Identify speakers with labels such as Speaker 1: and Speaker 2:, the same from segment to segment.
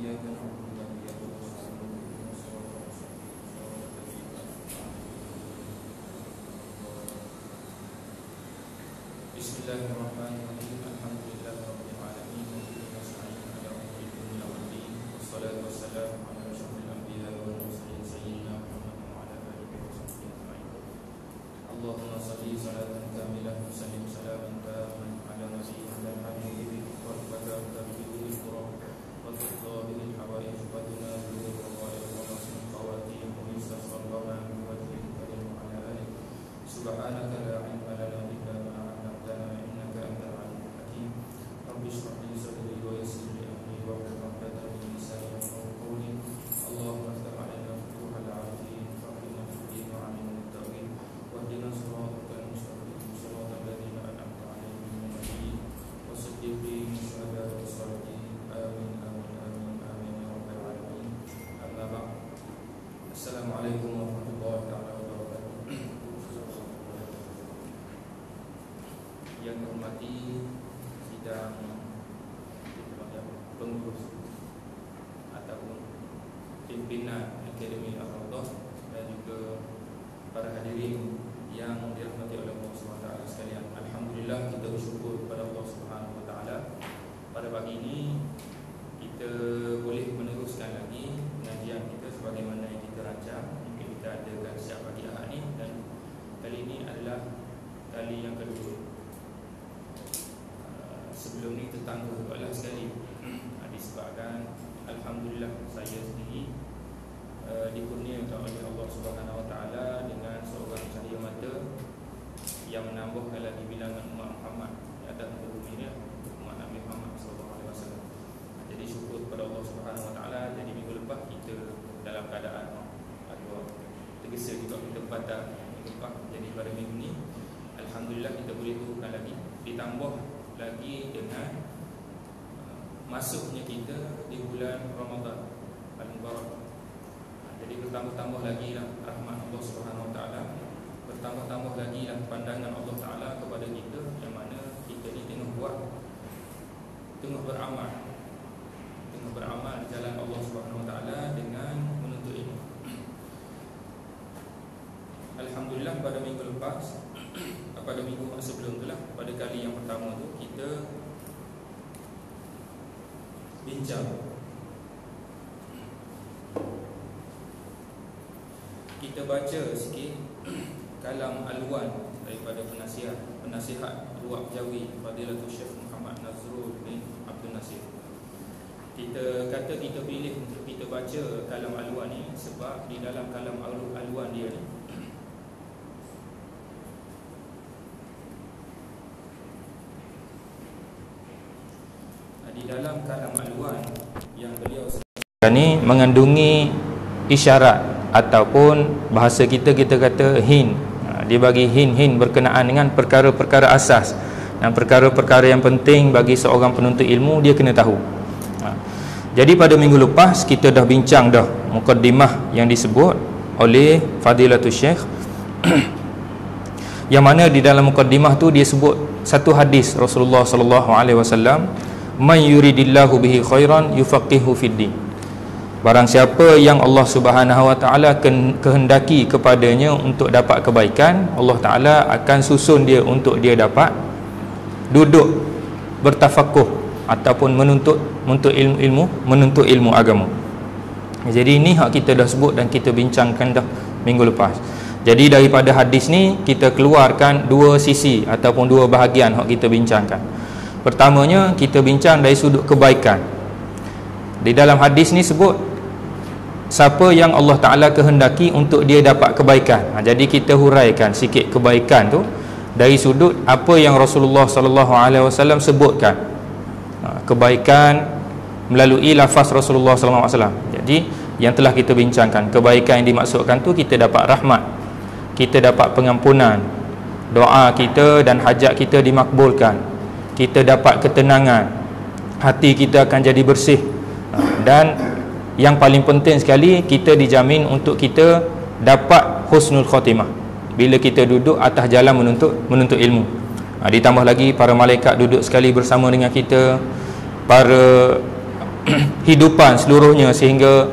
Speaker 1: إياك نعبد وإياك نستعين اهدنا الصراط المستقيم صراط الذين أنعمت عليهم. بسم الله الرحمن الرحيم. الحمد لله رب العالمين وبه نستعين على أمور الدنيا والدين والصلاة والسلام على أشرف الأنبياء والمرسلين سيدنا محمد وعلى آله وصحبه أجمعين. اللهم صل صلاة كاملة وسلم سلاما تاما على نبينا الحبيب والبدر به القرآن وتقضى به الحوائج وتنال به الرغائب ونصر الخواتيم ويستغفر لنا بوجه الكريم وعلى آله. سبحانك لا علم لنا إلا ما علمتنا إنك أنت العليم الحكيم. رب اشرح لي صدري ويسر لي أمري واحلل عقدة من لساني يفقهوا قولي. اللهم افتح علينا فتوح العارفين فاهدنا في الدين وعلمنا التأويل واهدنا صراطك المستقيم صراط الذين أنعمت عليهم من النبيين والصديقين والشهداء والصالحين. آمين آمين آمين آمين يا رب العالمين. أما بعد. السلام عليكم ورحمة الله تعالى وبركاته. Yang dihormati sidang pengurus ataupun pimpinan Akademi Al-Rawdah dan juga para hadirin yang dirahmati oleh Allah SWT sekalian. Alhamdulillah, kita bersyukur kepada Allah SWT. Pada pagi ini kita boleh meneruskan lagi pengajian kita sebagaimana yang kita rancang. Mungkin kita adakan setiap pagi Ahad ni, dan kali ini adalah kali yang kedua. Sebelum ni tertangguh Allah sekali disebabkan Alhamdulillah saya sendiri dikurniakan oleh Allah Subhanahu Wa Taala dengan seorang cahaya mata yang menambahkan lagi bilangan umat Muhammad di atas muka bumi ni, umat Nabi Muhammad SAW. Jadi syukur kepada Allah Subhanahu Wa Taala. Jadi minggu lepas kita dalam keadaan tergesa juga, kita batal minggu lepas. Jadi pada minggu ni Alhamdulillah kita boleh turunkan lagi, ditambah lagi dengan masuknya kita di bulan Ramadan Al-Mubarak. Jadi bertambah-tambah lagi lah rahmat Allah Subhanahu Wa Taala, bertambah-tambah lagi lah pandangan Allah Taala kepada kita, yang mana kita ni tengah beramal di jalan Allah Subhanahu Wa Taala dengan menuntut ilmu. Alhamdulillah, pada minggu lepas, pada minggu sebelum tu lah, pada kali yang pertama tu kita bincang, kita baca sikit kalam Alwan daripada penasihat Ruwaq Jawi Fadilatul Syekh Muhammad Nazrul bin Abdul Nasir. Kita kata kita pilih untuk kita baca kalam Alwan ni sebab di dalam kalam Alwan dia ni di dalam kalam Alwan yang beliau ini mengandungi isyarat ataupun bahasa kita kata hin. Dia bagi hin berkenaan dengan perkara-perkara asas dan perkara-perkara yang penting bagi seorang penuntut ilmu dia kena tahu. Jadi pada minggu lepas kita dah bincang dah mukaddimah yang disebut oleh Fadilatul Syekh yang mana di dalam mukaddimah tu dia sebut satu hadis Rasulullah sallallahu alaihi wasallam, "Man yuridillahu bihi khairan yufaqihu fiddin." Barang siapa yang Allah Subhanahu Wa Taala kehendaki kepadanya untuk dapat kebaikan, Allah Taala akan susun dia untuk dia dapat duduk bertafakuh ataupun menuntut ilmu agama. Jadi ini hak kita dah sebut dan kita bincangkan dah minggu lepas. Jadi daripada hadis ni kita keluarkan dua sisi ataupun dua bahagian hak kita bincangkan. Pertamanya kita bincang dari sudut kebaikan. Di dalam hadis ni sebut siapa yang Allah Ta'ala kehendaki untuk dia dapat kebaikan. Jadi kita huraikan sikit kebaikan tu dari sudut apa yang Rasulullah SAW sebutkan. Kebaikan melalui lafaz Rasulullah SAW. Jadi yang telah kita bincangkan, kebaikan yang dimaksudkan tu kita dapat rahmat, kita dapat pengampunan, doa kita dan hajat kita dimakbulkan, kita dapat ketenangan, hati kita akan jadi bersih, dan yang paling penting sekali kita dijamin untuk kita dapat husnul khatimah bila kita duduk atas jalan menuntut ilmu. Ditambah lagi para malaikat duduk sekali bersama dengan kita, para hidupan seluruhnya, sehingga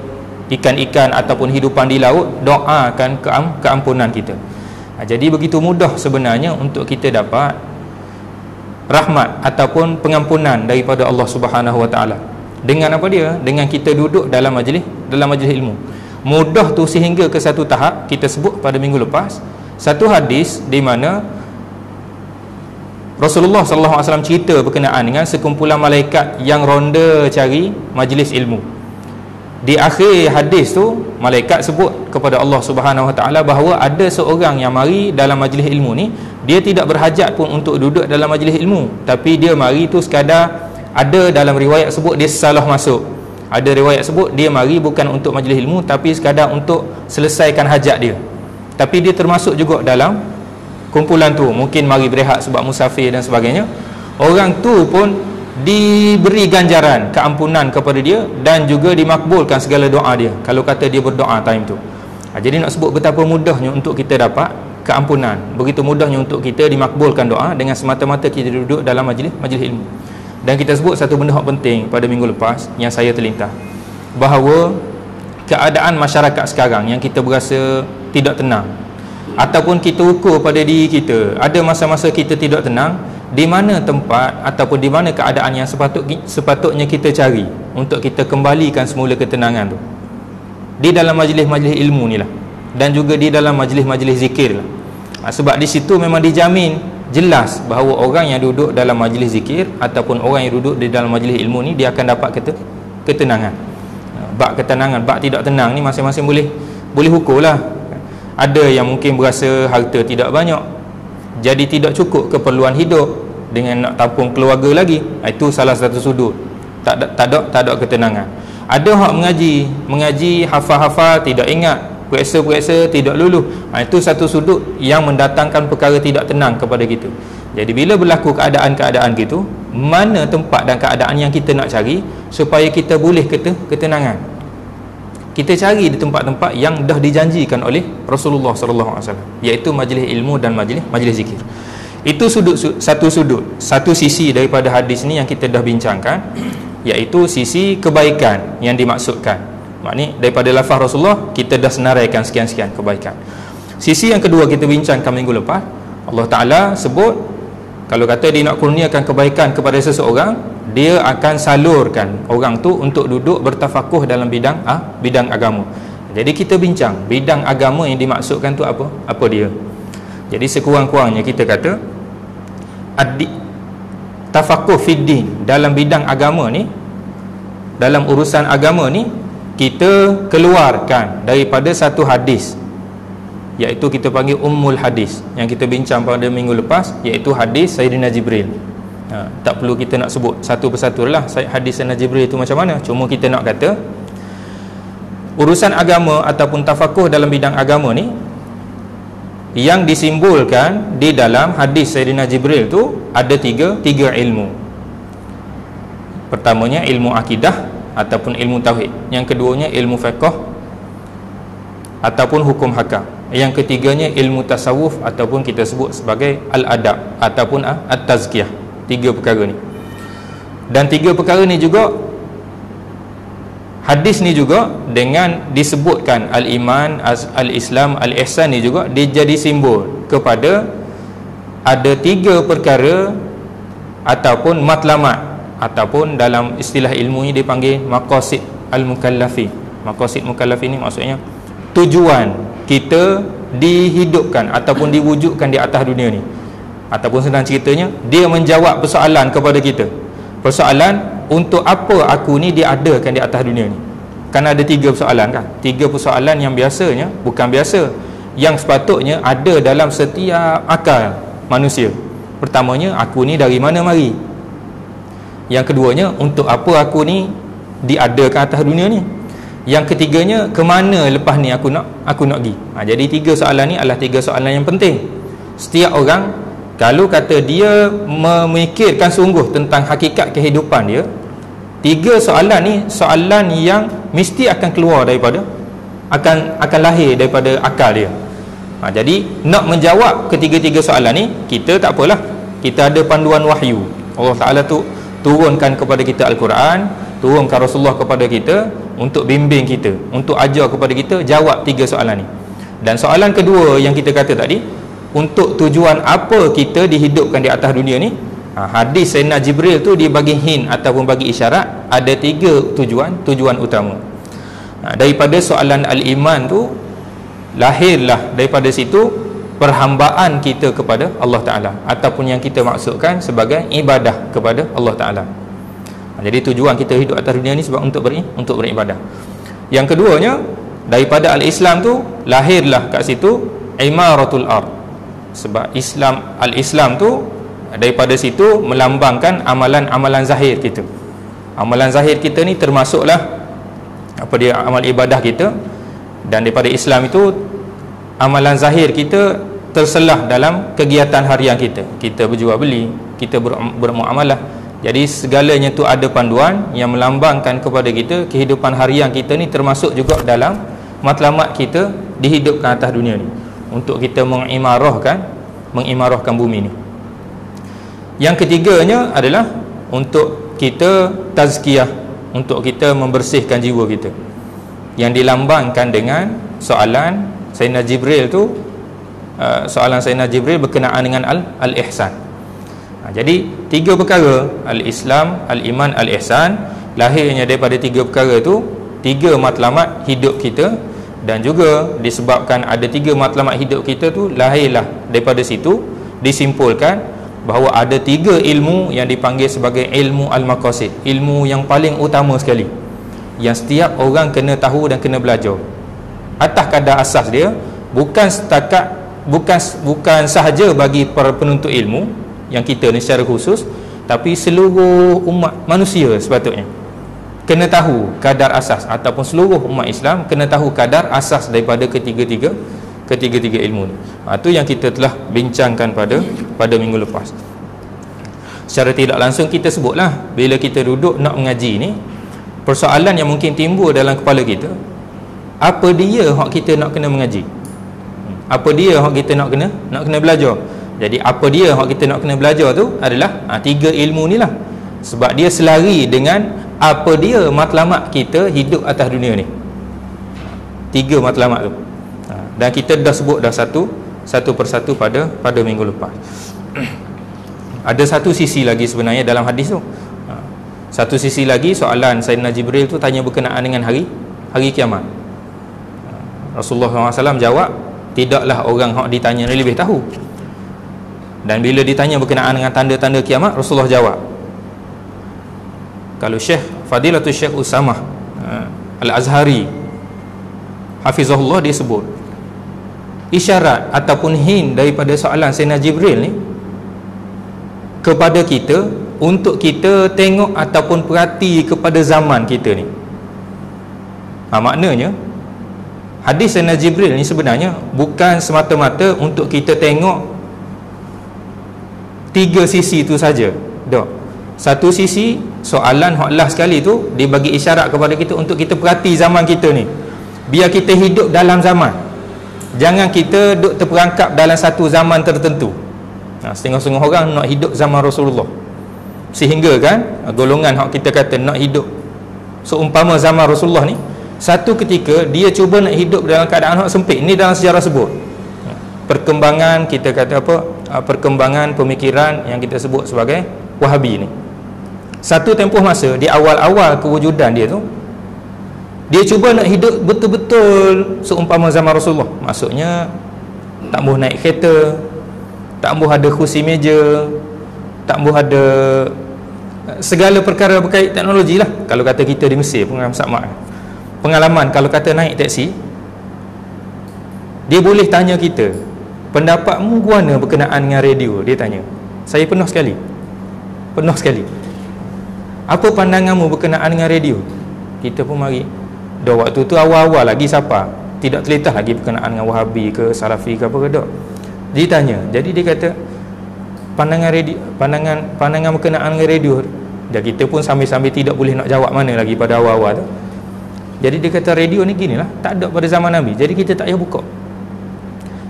Speaker 1: ikan-ikan ataupun hidupan di laut doakan keampunan kita. Jadi begitu mudah sebenarnya untuk kita dapat rahmat ataupun pengampunan daripada Allah Subhanahu Wa Taala. Dengan apa dia? Dengan kita duduk dalam majlis ilmu. Mudah tu sehingga ke satu tahap kita sebut pada minggu lepas, satu hadis di mana Rasulullah SAW cerita berkenaan dengan sekumpulan malaikat yang ronda cari majlis ilmu. Di akhir hadis tu, malaikat sebut kepada Allah Subhanahu Wa Taala bahawa ada seorang yang mari dalam majlis ilmu ni, dia tidak berhajat pun untuk duduk dalam majlis ilmu, tapi dia mari tu sekadar, ada dalam riwayat sebut dia salah masuk, ada riwayat sebut dia mari bukan untuk majlis ilmu tapi sekadar untuk selesaikan hajat dia, tapi dia termasuk juga dalam kumpulan tu, mungkin mari berehat sebab musafir dan sebagainya. Orang tu pun diberi ganjaran keampunan kepada dia dan juga dimakbulkan segala doa dia kalau kata dia berdoa time tu. Jadi nak sebut betapa mudahnya untuk kita dapat keampunan, begitu mudahnya untuk kita dimakbulkan doa dengan semata-mata kita duduk dalam majlis ilmu. Dan kita sebut satu benda yang penting pada minggu lepas yang saya terlintas, bahawa keadaan masyarakat sekarang yang kita berasa tidak tenang, ataupun kita ukur pada diri kita, ada masa-masa kita tidak tenang, di mana tempat ataupun di mana keadaan yang sepatutnya kita cari untuk kita kembalikan semula ketenangan tu? Di dalam majlis-majlis ilmu ni lah, dan juga di dalam majlis-majlis zikir lah. Sebab di situ memang dijamin jelas bahawa orang yang duduk dalam majlis zikir ataupun orang yang duduk di dalam majlis ilmu ni, dia akan dapat ketenangan. Bab ketenangan, bab tidak tenang ni masing-masing boleh ukur lah. Ada yang mungkin berasa harta tidak banyak, jadi tidak cukup keperluan hidup, dengan nak tampung keluarga lagi, itu salah satu sudut, tak ada ketenangan. Ada hak mengaji hafal-hafal tidak ingat, periksa tidak luluh, itu satu sudut yang mendatangkan perkara tidak tenang kepada kita. Jadi bila berlaku keadaan-keadaan gitu, mana tempat dan keadaan yang kita nak cari supaya kita boleh ketenangan? Kita cari di tempat-tempat yang dah dijanjikan oleh Rasulullah SAW, iaitu majlis ilmu dan majlis zikir. Itu satu sisi daripada hadis ni yang kita dah bincangkan, iaitu sisi kebaikan yang dimaksudkan. Maknanya daripada lafaz Rasulullah kita dah senaraikan sekian-sekian kebaikan. Sisi yang kedua kita bincangkan minggu lepas, Allah Ta'ala sebut kalau kata dia nak kurniakan kebaikan kepada seseorang, dia akan salurkan orang tu untuk duduk bertafakuh dalam bidang agama. Jadi kita bincang bidang agama yang dimaksudkan tu apa dia. Jadi sekurang-kurangnya kita kata tafakuh fiddin dalam bidang agama ni, dalam urusan agama ni, kita keluarkan daripada satu hadis, iaitu kita panggil ummul hadis, yang kita bincang pada minggu lepas, iaitu hadis Sayyidina Jibril. Tak perlu kita nak sebut satu persatu lah hadis Sayyidina Jibril itu macam mana, cuma kita nak kata urusan agama ataupun tafakuh dalam bidang agama ni, yang disimbolkan di dalam hadis Sayyidina Jibril tu ada tiga ilmu. Pertamanya ilmu akidah ataupun ilmu tauhid, yang keduanya ilmu fiqh ataupun hukum hakam, yang ketiganya ilmu tasawuf ataupun kita sebut sebagai al-adab ataupun at-tazkiyah. Tiga perkara ni, dan tiga perkara ni juga, hadis ni juga dengan disebutkan al-iman, al-islam, al-ihsan ni juga dia jadi simbol kepada ada tiga perkara ataupun matlamat, ataupun dalam istilah ilmu ni dipanggil maqasid al-mukallafi. Maqasid mukallafi ni maksudnya tujuan kita dihidupkan ataupun diwujudkan di atas dunia ni, ataupun senang ceritanya dia menjawab persoalan kepada kita. Persoalan untuk apa aku ni diadakan di atas dunia ni. Kan ada tiga persoalan kan, tiga persoalan yang biasanya, bukan biasa, yang sepatutnya ada dalam setiap akal manusia. Pertamanya, aku ni dari mana mari? Yang keduanya, untuk apa aku ni diadakan atas dunia ni? Yang ketiganya, ke mana lepas ni aku nak pergi? Jadi tiga soalan ni adalah tiga soalan yang penting. Setiap orang kalau kata dia memikirkan sungguh tentang hakikat kehidupan dia, tiga soalan ni soalan yang mesti akan keluar daripada akan lahir daripada akal dia. Jadi nak menjawab ketiga-tiga soalan ni, kita tak apalah, kita ada panduan wahyu. Allah Ta'ala tu turunkan kepada kita Al-Quran, turunkan Rasulullah kepada kita untuk bimbing kita, untuk ajar kepada kita jawab 3 soalan ni. Dan soalan kedua yang kita kata tadi, untuk tujuan apa kita dihidupkan di atas dunia ni, hadis Sayyidina Jibril tu dia bagi hint ataupun bagi isyarat ada 3 tujuan utama. Daripada soalan al-iman tu lahirlah daripada situ perhambaan kita kepada Allah Ta'ala, ataupun yang kita maksudkan sebagai ibadah kepada Allah Ta'ala. Jadi tujuan kita hidup atas dunia ni sebab untuk beribadah. Yang keduanya, daripada al-Islam tu lahirlah kat situ imaratul ard. Sebab al-Islam tu daripada situ melambangkan amalan-amalan zahir kita. Amalan zahir kita ni termasuklah amal ibadah kita. Dan daripada Islam itu amalan zahir kita terselah dalam kegiatan harian kita. Kita berjual beli, kita bermuamalah. Jadi segalanya tu ada panduan yang melambangkan kepada kita kehidupan harian kita ni, termasuk juga dalam matlamat kita dihidupkan atas dunia ni, untuk kita mengimarahkan bumi ni. Yang ketiganya adalah untuk kita tazkiyah, untuk kita membersihkan jiwa kita, yang dilambangkan dengan soalan Sayyidina Jibril tu. Soalan Sayyidina Jibril berkenaan dengan al-ihsan. Jadi 3 perkara, al-Islam, al-iman, al-ihsan, lahirnya daripada 3 perkara tu 3 matlamat hidup kita. Dan juga disebabkan ada 3 matlamat hidup kita tu, lahirlah daripada situ disimpulkan bahawa ada 3 ilmu yang dipanggil sebagai ilmu al-maqasid, ilmu yang paling utama sekali, yang setiap orang kena tahu dan kena belajar atas kadar asas dia. Bukan sahaja bagi para penuntut ilmu yang kita ni secara khusus, tapi seluruh umat manusia sepatutnya kena tahu kadar asas, ataupun seluruh umat Islam kena tahu kadar asas daripada ketiga-tiga ilmu ni. Itu yang kita telah bincangkan pada minggu lepas. Secara tidak langsung kita sebutlah, bila kita duduk nak mengaji ni, persoalan yang mungkin timbul dalam kepala kita, apa dia hak kita nak kena mengaji? Apa dia hak kita nak kena belajar? Jadi apa dia hak kita nak kena belajar tu adalah 3 ilmu ni lah. Sebab dia selari dengan apa dia matlamat kita hidup atas dunia ni. 3 matlamat tu. Dan kita dah sebut dah satu persatu pada minggu lepas. Ada satu sisi lagi sebenarnya dalam hadis tu. Satu sisi lagi, soalan Sayyidina Jibril tu tanya berkenaan dengan hari kiamat. Rasulullah SAW jawab, tidaklah orang yang ditanya ni lebih tahu. Dan bila ditanya berkenaan dengan tanda-tanda kiamat, Rasulullah jawab. Kalau Fadilatul Syekh Usamah Al-Azhari hafizahullah, dia sebut isyarat ataupun hint daripada soalan Sayyidina Jibril ni kepada kita, untuk kita tengok ataupun perhati kepada zaman kita ni. Maknanya hadis Sayyidina Jibril ni sebenarnya bukan semata-mata untuk kita tengok 3 sisi tu saja. Satu sisi, soalan hak last sekali tu dia bagi isyarat kepada kita untuk kita perhati zaman kita ni, biar kita hidup dalam zaman. Jangan kita duk terperangkap dalam satu zaman tertentu. Setengah-setengah orang nak hidup zaman Rasulullah, sehingga kan golongan hak kita kata nak hidup seumpama zaman Rasulullah ni, satu ketika dia cuba nak hidup dalam keadaan hak sempit. Ini dalam sejarah sebut perkembangan, kita kata apa, perkembangan pemikiran yang kita sebut sebagai Wahabi ni. Satu tempoh masa di awal-awal kewujudan dia tu, dia cuba nak hidup betul-betul seumpama zaman Rasulullah. Maksudnya tak boleh naik kereta, tak boleh ada kursi meja, tak boleh ada segala perkara berkait teknologi lah. Kalau kata kita di Mesir, pengalaman kalau kata naik teksi, dia boleh tanya kita, pendapatmu guana berkenaan dengan radio? Dia tanya. Saya penuh sekali. Apa pandanganmu berkenaan dengan radio? Kita pun mari. Dah waktu tu awal-awal lagi siapa tidak terletak lagi berkenaan dengan Wahabi ke Salafi ke apa ke tak. Dia tanya. Jadi dia kata pandangan radio, pandangan berkenaan dengan radio. Dan kita pun sambil-sambil tidak boleh nak jawab mana lagi pada awal-awal tu. Jadi dia kata radio ni ginilah, tak ada pada zaman Nabi. Jadi kita tak payah buka.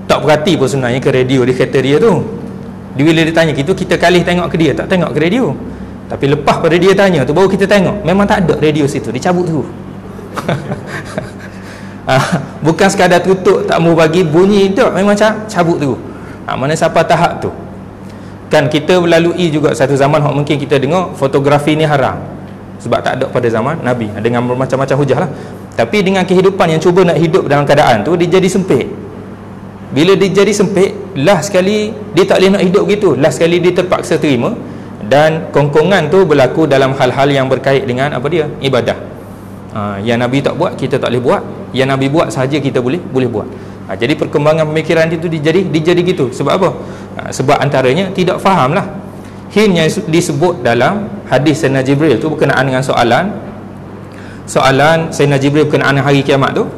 Speaker 1: Tak perhati pun sebenarnya ke radio di kereta dia tu. Bila dia tanya kita kalih tengok ke dia, tak tengok ke radio. Tapi lepas pada dia tanya tu, baru kita tengok memang tak ada radio situ, dicabut tu. Bukan sekadar tutup, tak mau bagi bunyi tu, memang cabut tu. Mana sampai tahap tu. Kan kita melalui juga satu zaman mungkin kita dengar fotografi ni haram sebab tak ada pada zaman Nabi, dengan bermacam-macam hujah lah. Tapi dengan kehidupan yang cuba nak hidup dalam keadaan tu, dia jadi sempit. Bila dia jadi sempit, last sekali dia tak boleh nak hidup gitu, last sekali dia terpaksa terima. Dan kongkongan tu berlaku dalam hal-hal yang berkait dengan apa dia? Ibadah. Yang Nabi tak buat, kita tak boleh buat. Yang Nabi buat sahaja kita boleh buat. Jadi perkembangan pemikiran itu dijadi gitu. Sebab apa? Sebab antaranya tidak faham lah hin yang disebut dalam hadis Sayyidina Jibril tu berkenaan dengan soalan Sayyidina Jibril berkenaan hari kiamat tu.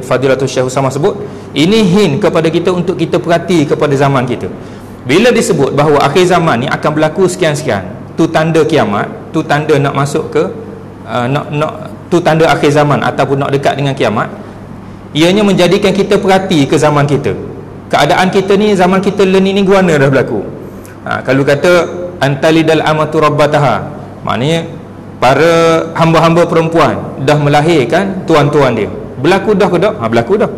Speaker 1: Fadilatul Syekh Usamah sebut ini hin kepada kita untuk kita perhati kepada zaman kita. Bila disebut bahawa akhir zaman ni akan berlaku sekian-sekian, tu tanda kiamat, tu tanda nak masuk ke tu tanda akhir zaman ataupun nak dekat dengan kiamat. Ianya menjadikan kita perhati ke zaman kita. Keadaan kita ni, zaman kita ni guana dah berlaku. Kalau kata antalidal amatu rabbataha, maknanya para hamba-hamba perempuan dah melahirkan tuan-tuan dia. Berlaku dah ke tak? Berlaku dah.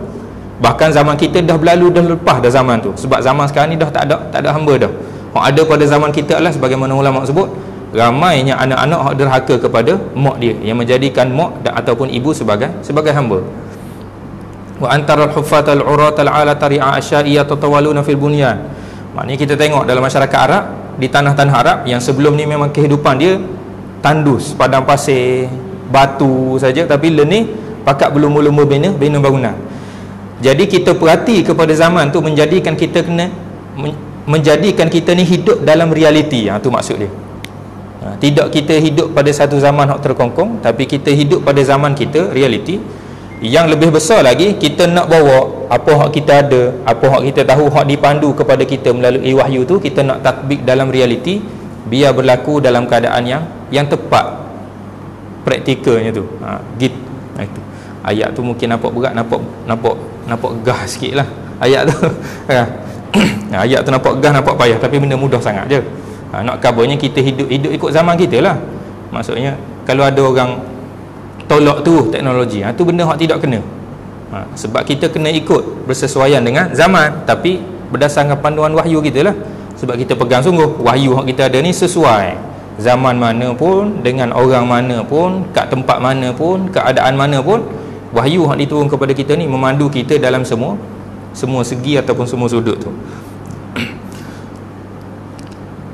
Speaker 1: Bahkan zaman kita dah berlalu, dah lepas dah zaman tu. Sebab zaman sekarang ni dah tak ada hamba dah. Ada pada zaman kita adalah sebagaimana ulama sebut, ramainya anak-anak yang derhaka kepada mak dia, yang menjadikan mak ataupun ibu sebagai hamba. Wa antaral huffatal uratal ala tari'a asyaiya tatawaluna fil bunyan. Maknanya kita tengok dalam masyarakat Arab, di tanah-tanah Arab yang sebelum ni memang kehidupan dia tandus, padang pasir, batu saja, tapi ni pakat berlumba-lumba bina bangunan. Jadi kita perhati kepada zaman tu menjadikan kita ni hidup dalam realiti. Tu maksud dia. Tidak kita hidup pada satu zaman hak terkongkong, tapi kita hidup pada zaman kita realiti. Yang lebih besar lagi, kita nak bawa apa hak kita ada, apa hak kita tahu, hak dipandu kepada kita melalui wahyu tu, kita nak tatbik dalam realiti, biar berlaku dalam keadaan yang tepat, praktikalnya tu. Gitu. Itu ayat tu mungkin nampak berat, nampak gah sikit lah ayat tu. Ayat tu nampak gah, nampak payah, tapi benda mudah sangat je. Nak kabarnya kita hidup ikut zaman kita lah. Maksudnya kalau ada orang tolak tu teknologi, tu benda hak tidak kena. Sebab kita kena ikut bersesuaian dengan zaman, tapi berdasarkan panduan wahyu kita lah. Sebab kita pegang sungguh wahyu hak kita ada ni sesuai zaman mana pun, dengan orang mana pun, kat tempat mana pun, keadaan mana pun, wahyu hak diturun kepada kita ni memandu kita dalam semua segi ataupun semua sudut tu.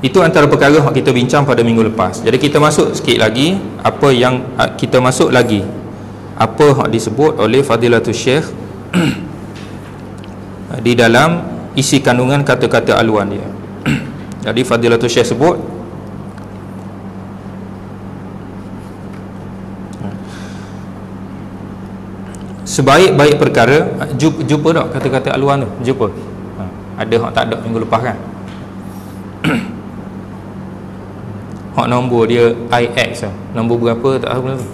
Speaker 1: Itu antara perkara yang kita bincang pada minggu lepas. Jadi kita masuk sikit lagi apa yang kita masuk lagi, apa yang disebut oleh Fadilatul Syekh di dalam isi kandungan kata-kata aluan dia. Jadi Fadilatul Syekh sebut sebaik-baik perkara, jumpa tak kata-kata aluan tu? Jumpa. Ada hak tak ada minggu lepas kan? Hak nombor dia IX lah. Nombor berapa tak tahu tu.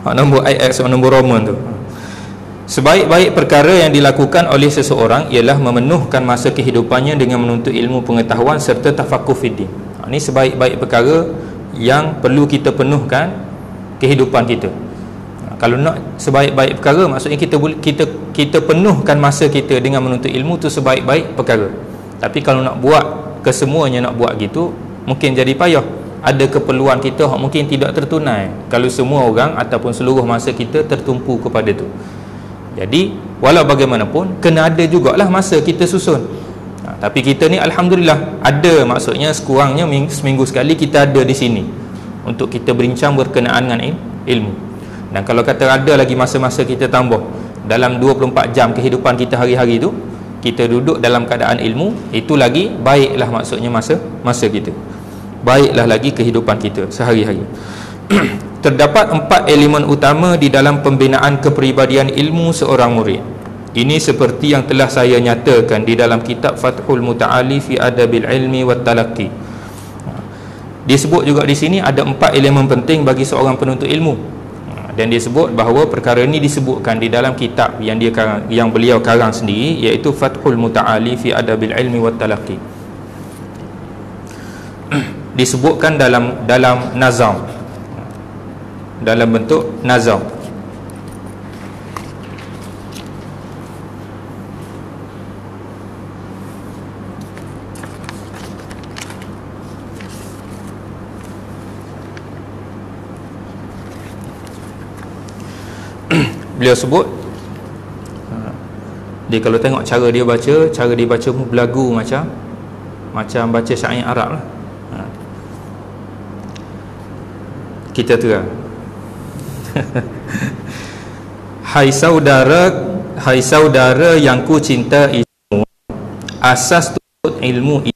Speaker 1: Hak nombor IX, nombor Roman tu. Sebaik-baik perkara yang dilakukan oleh seseorang ialah memenuhkan masa kehidupannya dengan menuntut ilmu pengetahuan serta tafakuh fiddin. Ini sebaik-baik perkara yang perlu kita penuhkan kehidupan kita. Kalau nak sebaik-baik perkara, maksudnya kita penuhkan masa kita dengan menuntut ilmu tu sebaik-baik perkara. Tapi kalau nak buat kesemuanya, nak buat gitu, mungkin jadi payah. Ada keperluan kita yang mungkin tidak tertunai kalau semua orang ataupun seluruh masa kita tertumpu kepada tu. Jadi walau bagaimanapun kena ada jugalah masa kita susun. Tapi kita ni alhamdulillah ada, maksudnya sekurangnya seminggu sekali kita ada di sini untuk kita berbincang berkenaan dengan ilmu. Dan kalau kata ada lagi masa-masa kita tambah dalam 24 jam kehidupan kita hari-hari tu, kita duduk dalam keadaan ilmu, itu lagi baiklah, maksudnya masa kita, baiklah lagi kehidupan kita sehari-hari. Terdapat 4 elemen utama di dalam pembinaan kepribadian ilmu seorang murid. Ini seperti yang telah saya nyatakan di dalam kitab Fathul Muta'ali fi Adabil Ilmi wat Talaqqi. Disebut juga di sini ada 4 elemen penting bagi seorang penuntut ilmu. Dan dia sebut bahawa perkara ini disebutkan di dalam kitab yang beliau karang sendiri, iaitu Fathul Muta'ali fi Adabil Ilmi wat Talaqqi. disebutkan dalam nazam, dalam bentuk nazam. Beliau sebut, dia kalau tengok cara dia baca pun berlagu macam baca syair Arab lah. Kita terang. Hai saudara yang ku cinta ilmu, asas tuntut ilmu itu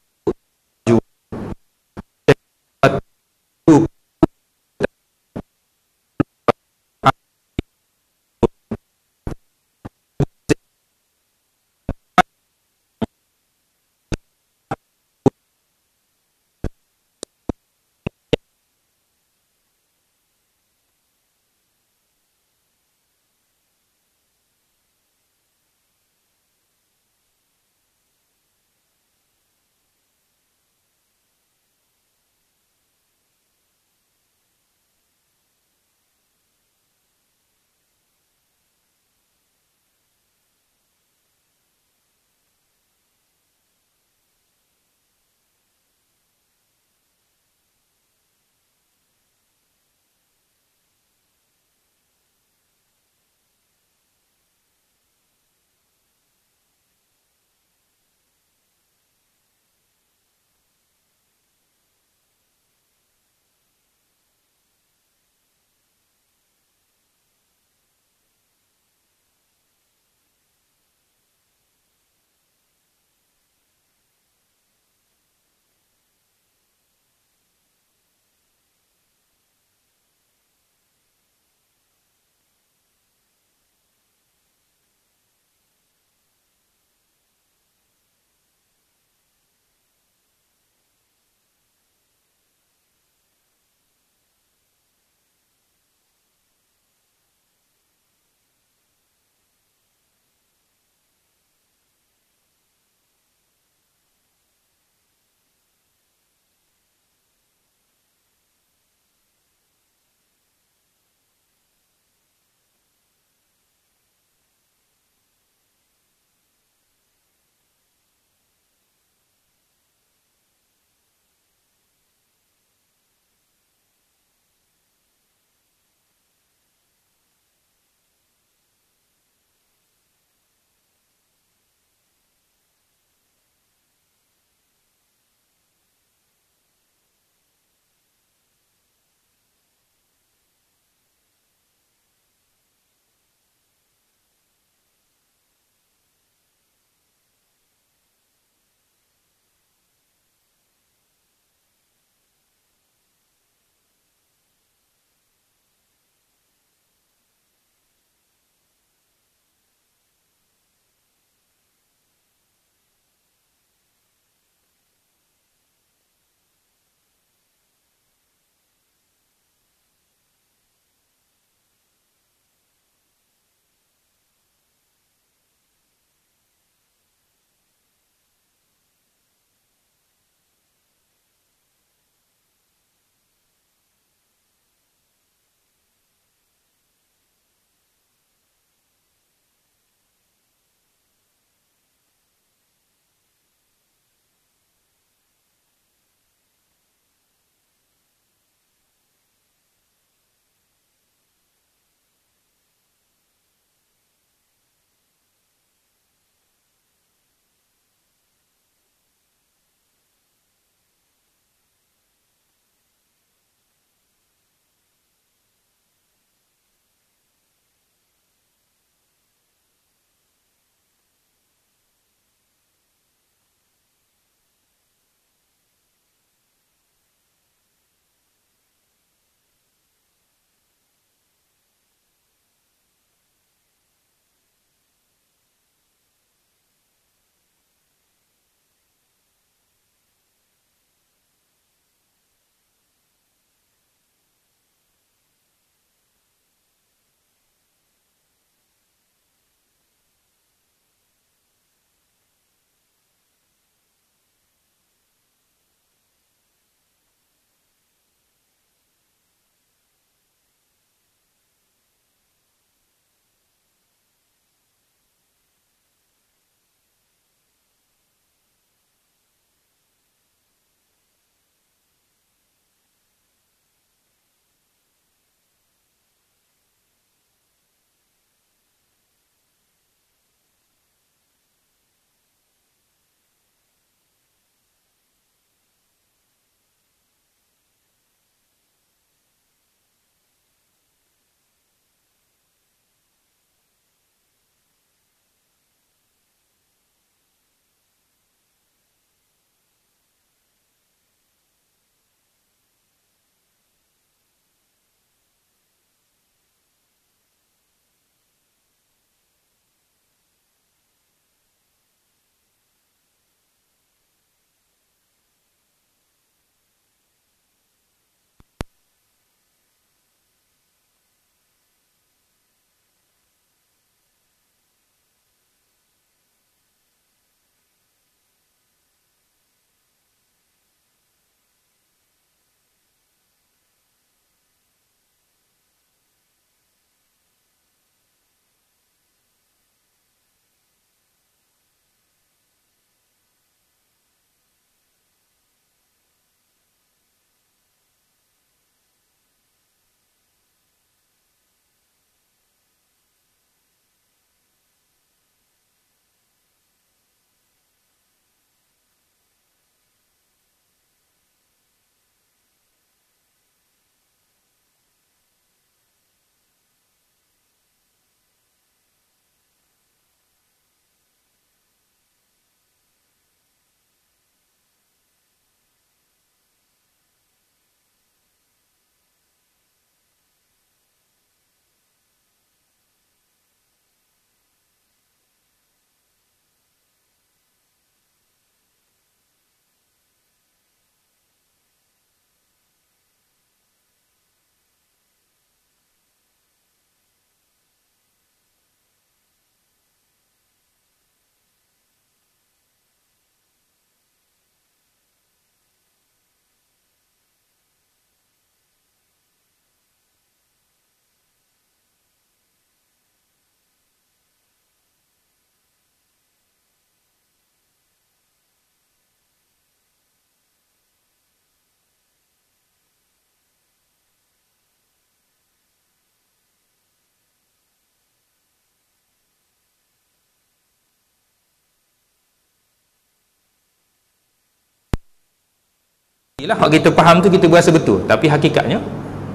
Speaker 1: Ialah hak kita faham tu kita berasa betul, tapi hakikatnya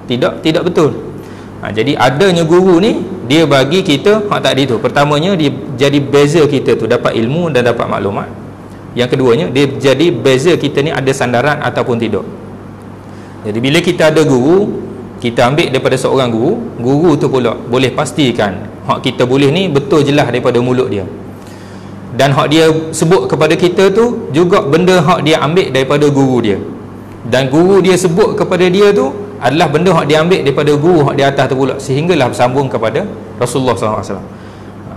Speaker 1: tidak betul. Jadi adanya guru ni dia bagi kita hak tadi tu. Pertamanya dia jadi beza kita tu dapat ilmu dan dapat maklumat. Yang keduanya dia jadi beza kita ni ada sandaran ataupun tidak. Jadi bila kita ada guru, kita ambil daripada seorang guru tu pula boleh pastikan hak kita boleh ni betul jelas daripada mulut dia. Dan hak dia sebut kepada kita tu juga benda hak dia ambil daripada guru dia. Dan guru dia sebut kepada dia tu adalah benda hak dia ambil daripada guru hak di atas tu pula, sehinggalah bersambung kepada Rasulullah SAW.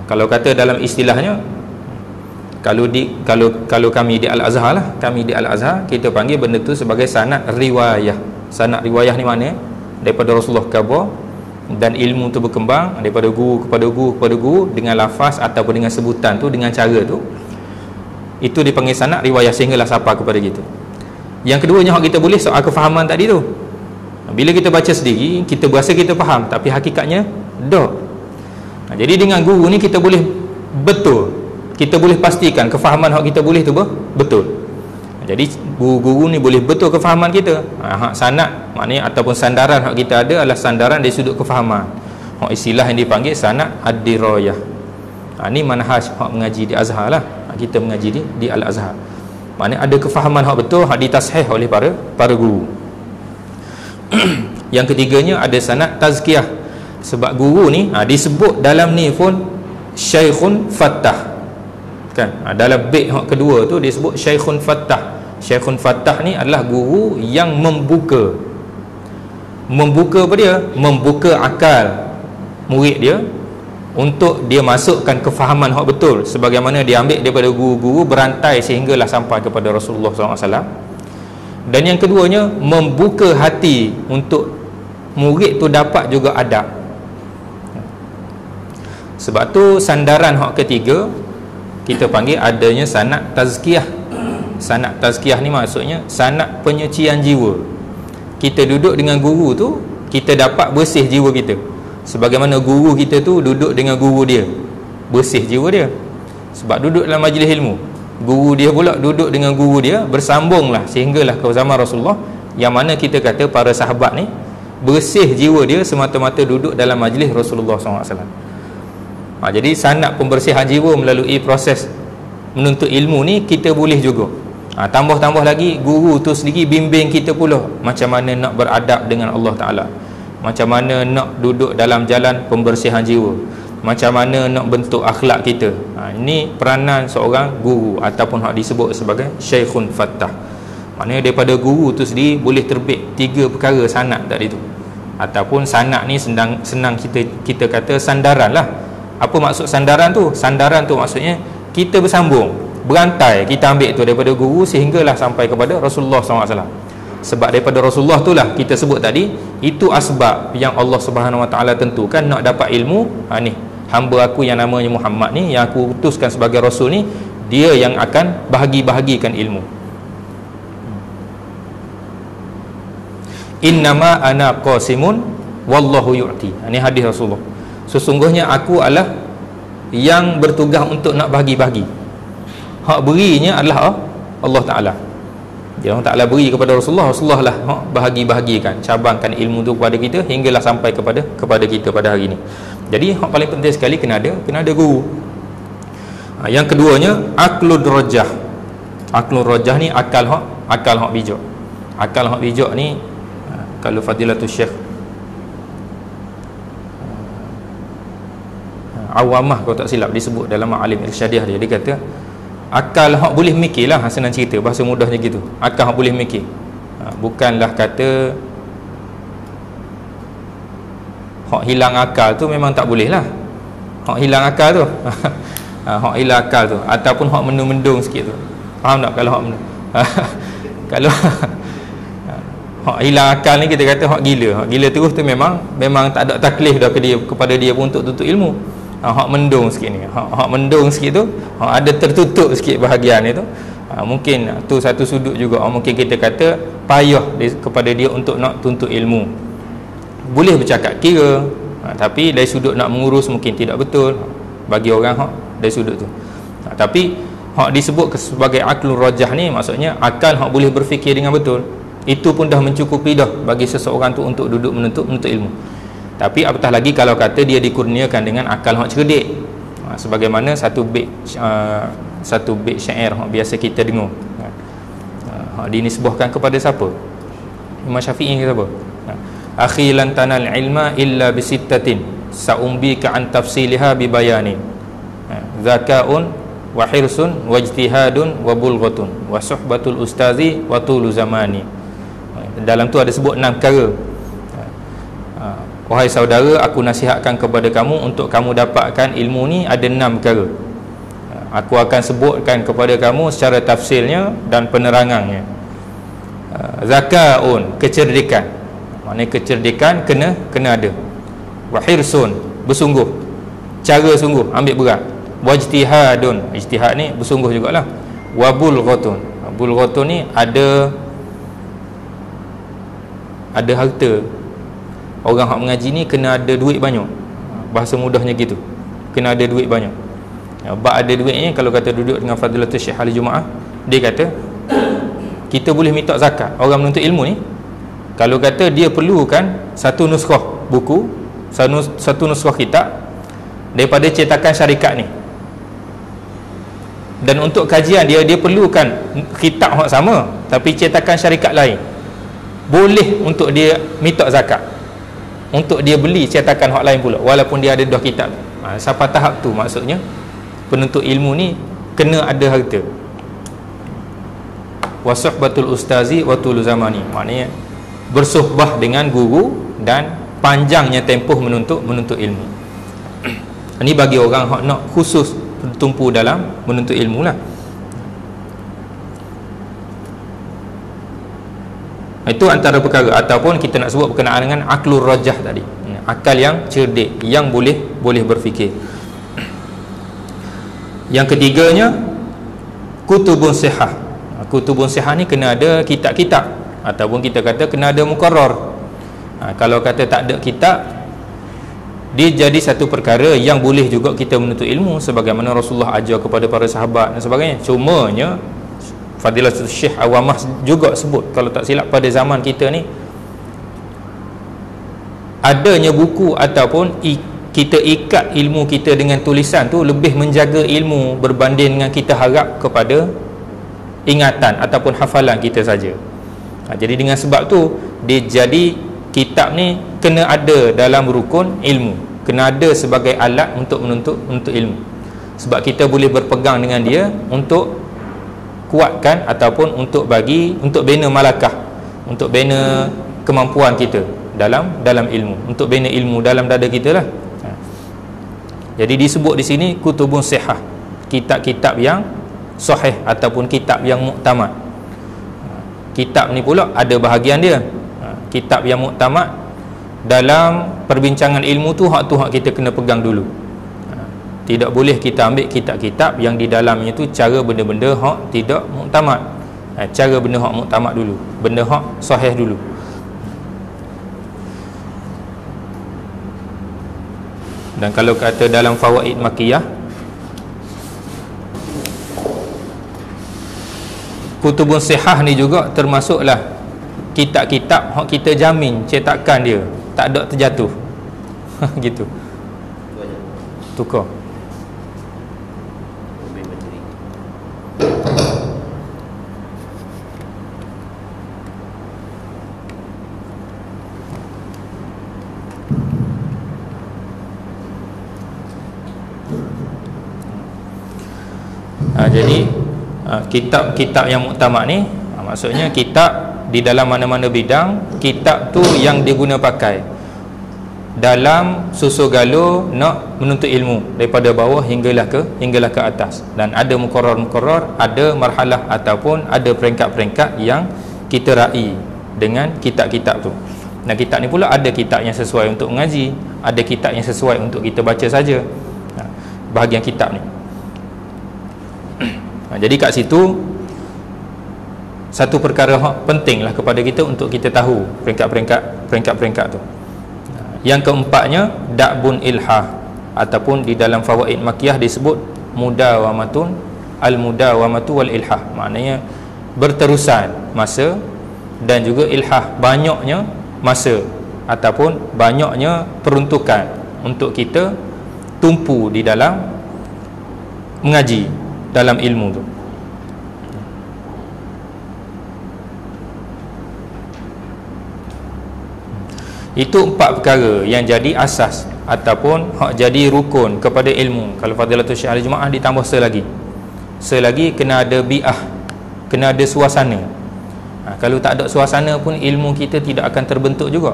Speaker 1: Kalau kata dalam istilahnya, kalau kami di Al-Azhar lah, kami di Al-Azhar kita panggil benda tu sebagai sanad riwayah. Sanad riwayah ni mana? Daripada Rasulullah khabar, dan ilmu tu berkembang daripada guru kepada guru kepada guru dengan lafaz ataupun dengan sebutan tu, dengan cara tu, itu dipanggil sanad riwayah sehinggalah sampai kepada kita. Yang keduanya hak kita boleh soal kefahaman tadi tu. Bila kita baca sendiri, kita berasa kita faham, tapi hakikatnya tak. Jadi dengan guru ni kita boleh betul, kita boleh pastikan kefahaman hak kita boleh tu betul. Jadi guru-guru ni boleh betul kefahaman kita. Hak sanad maknanya ataupun sandaran hak kita ada adalah sandaran dari sudut kefahaman. Hak istilah yang dipanggil sanad ad-dirayah. Ni manhaj hak mengaji di Azhar lah. Kita mengaji di Al-Azhar. Maknanya ada kefahaman hak betul, hak ditashih oleh para guru. Yang ketiganya ada sanad tazkiyah. Sebab guru ni disebut dalam ni pun Syekhun Fattah kan. Dalam bait hak kedua tu disebut Syekhun Fattah. Syekhun Fattah ni adalah guru yang membuka apa dia? Membuka akal murid dia untuk dia masukkan kefahaman hak betul, sebagaimana dia ambil daripada guru-guru berantai sehinggalah sampai kepada Rasulullah SAW. Dan yang keduanya membuka hati untuk murid tu dapat juga adab. Sebab tu sandaran hak ketiga kita panggil adanya sanad tazkiyah. Sanad tazkiyah ni maksudnya sanad penyucian jiwa. Kita duduk dengan guru tu, kita dapat bersih jiwa kita, sebagaimana guru kita tu duduk dengan guru dia, bersih jiwa dia. Sebab duduk dalam majlis ilmu, guru dia pula duduk dengan guru dia, bersambunglah sehinggalah ke zaman Rasulullah, yang mana kita kata para sahabat ni bersih jiwa dia semata-mata duduk dalam majlis Rasulullah SAW. Jadi sanad pembersihan jiwa melalui proses menuntut ilmu ni kita boleh juga. Tambah-tambah lagi guru tu sendiri bimbing kita pula macam mana nak beradab dengan Allah Ta'ala, macam mana nak duduk dalam jalan pembersihan jiwa, macam mana nak bentuk akhlak kita. Ini peranan seorang guru ataupun hak disebut sebagai Syekhun Fattah. Maknanya daripada guru tu sendiri boleh terbit 3 perkara sanad tadi tu. Ataupun sanad ni senang kita kata sandaran lah. Apa maksud sandaran tu? Sandaran tu maksudnya kita bersambung, berantai, kita ambil tu daripada guru sehinggalah sampai kepada Rasulullah SAW. Sebab daripada Rasulullah tu lah kita sebut tadi, itu asbab yang Allah Subhanahu Wa Taala tentukan nak dapat ilmu. Ni hamba aku yang namanya Muhammad ni, yang aku utuskan sebagai Rasul ni, dia yang akan bahagi-bahagikan ilmu. Innama ana qasimun wallahu yu'ti. Ini hadis Rasulullah. Sesungguhnya aku adalah yang bertugas untuk nak bahagi-bahagi. Hak berinya adalah Allah Ta'ala. Dia Allah Ta'ala beri kepada Rasulullah, Rasulullah lah bahagi-bahagikan, cabangkan ilmu tu kepada kita hinggalah sampai kepada kita pada hari ini. Jadi hak paling penting sekali kena ada guru. Yang keduanya aklud rajah. Aklud rajah ni akal hak bijak. Akal hak bijak ni kalau Fadilatul Syekh Awamah kalau tak silap disebut dalam Alim Irsyadiah dia kata akal hak boleh mikir lah, senang cerita bahasa mudahnya gitu. Akal hak boleh mikir, bukanlah kata hak hilang akal tu memang tak boleh lah. Hak hilang akal tu hak hilang akal tu ataupun hak mendung-mendung sikit tu, faham tak? Kalau hak kalau hak hilang akal ni kita kata hak gila. Hak gila terus tu memang tak ada taklif dah kepada dia pun untuk tuntut ilmu. Hak mendung sikit ni, hak mendung sikit tu, ada tertutup sikit bahagian itu, mungkin tu satu sudut juga. Mungkin kita kata payah kepada dia untuk nak tuntut ilmu. Boleh bercakap kira, tapi dari sudut nak mengurus mungkin tidak betul bagi orang hak dari sudut tu. Tapi hak disebut sebagai aklul rajah ni maksudnya akal hak boleh berfikir dengan betul. Itu pun dah mencukupi dah bagi seseorang tu untuk duduk menuntut ilmu. Tapi apatah lagi kalau kata dia dikurniakan dengan akal hak cerdik. Sebagaimana satu bait syair hak biasa kita dengar. Dinisbahkan kepada siapa? Imam Syafi'i ke siapa? Akhi lan tanal ilma illa bisittatin sa'umbika an tafsiliha bibayanin. Zakaun wa hirsun wa ijtihadun wa bulghatun wa suhbatul ustazi wa tulu zamani. Dalam tu ada sebut 6 perkara. Wahai saudara, aku nasihatkan kepada kamu untuk kamu dapatkan ilmu ni ada 6 perkara. Aku akan sebutkan kepada kamu secara tafsirnya dan penerangannya. Zakaun, kecerdikan. Maknanya kecerdikan kena ada. Wa hirsun, bersungguh. Cara sungguh, ambil berat. Wa ijtihadun, ijtihad ni bersungguh jugalah. Wa bulghatun. Bulghatun ni ada harta. Orang hak mengaji ni kena ada duit banyak. Bahasa mudahnya gitu. Kena ada duit banyak. Bab ada duitnya, kalau kata duduk dengan Fadilatul Syekh hari Jumaat, dia kata kita boleh minta zakat orang menuntut ilmu ni kalau kata dia perlukan satu nuskhah buku, satu nuskhah kitab daripada cetakan syarikat ni. Dan untuk kajian dia perlukan kitab hak sama tapi cetakan syarikat lain. Boleh untuk dia minta zakat, untuk dia beli cetakan hak lain pula walaupun dia ada 2 kitab. Sampai tahap tu maksudnya penuntut ilmu ni kena ada harta. Wa suhbatul ustazi wa tulu zamani, maknanya bersuhbah dengan guru dan panjangnya tempoh menuntut ilmu. Ini bagi orang hak nak khusus bertumpu dalam menuntut ilmu lah. Itu antara perkara, ataupun kita nak sebut berkenaan dengan aklur rajah tadi, akal yang cerdik, yang boleh berfikir. Yang ketiganya kutubun sihah. Kutubun sihah ni kena ada kitab-kitab, ataupun kita kata kena ada muqarrar. Kalau kata tak ada kitab, dia jadi satu perkara yang boleh juga kita menuntut ilmu sebagaimana Rasulullah ajar kepada para sahabat dan sebagainya. Cumanya Fadilatul Syekh Awamah juga sebut, kalau tak silap pada zaman kita ni adanya buku ataupun kita ikat ilmu kita dengan tulisan tu lebih menjaga ilmu berbanding dengan kita harap kepada ingatan ataupun hafalan kita saja. Jadi dengan sebab tu dia jadi kitab ni kena ada dalam rukun ilmu, kena ada sebagai alat untuk menuntut ilmu, sebab kita boleh berpegang dengan dia untuk kuatkan ataupun untuk bina malakah, untuk bina kemampuan kita dalam ilmu, untuk bina ilmu dalam dada kita lah. Jadi disebut di sini kutubun sihah, kitab-kitab yang sahih ataupun kitab yang muktamad. Kitab ni pula ada bahagian dia. Kitab yang muktamad dalam perbincangan ilmu tu hak kita kena pegang dulu. Tidak boleh kita ambil kitab-kitab yang di dalamnya tu cara benda-benda hak tidak muktamad. Cara benda hak muktamad dulu, benda hak sahih dulu. Dan kalau kata dalam fawaid makiyah, kutubun sihah ni juga termasuklah kitab-kitab hak kita jamin cetakan dia tak ada terjatuh. Gitu. Tukar. Jadi kitab-kitab yang muktamad ni maksudnya kitab di dalam mana-mana bidang, kitab tu yang diguna pakai dalam susu galuh nak menuntut ilmu daripada bawah hinggalah ke atas. Dan ada muqarrar, ada marhalah ataupun ada peringkat-peringkat yang kita raih dengan kitab-kitab tu. Dan kitab ni pula ada kitab yang sesuai untuk mengaji, ada kitab yang sesuai untuk kita baca saja. Bahagian kitab ni. Jadi kat situ satu perkara pentinglah kepada kita untuk kita tahu peringkat-peringkat tu. Yang keempatnya da'bun ilhah, ataupun di dalam fawaid makiyah disebut mudawamatun al-mudawamatu wal ilhah, maknanya berterusan masa dan juga ilhah, banyaknya masa ataupun banyaknya peruntukan untuk kita tumpu di dalam mengaji dalam ilmu tu. Itu 4 perkara yang jadi asas ataupun hak jadi rukun kepada ilmu. Kalau Fadilatul Syekh Ahli Jumaah ditambah selagi kena ada bi'ah, kena ada suasana. Kalau tak ada suasana pun ilmu kita tidak akan terbentuk juga.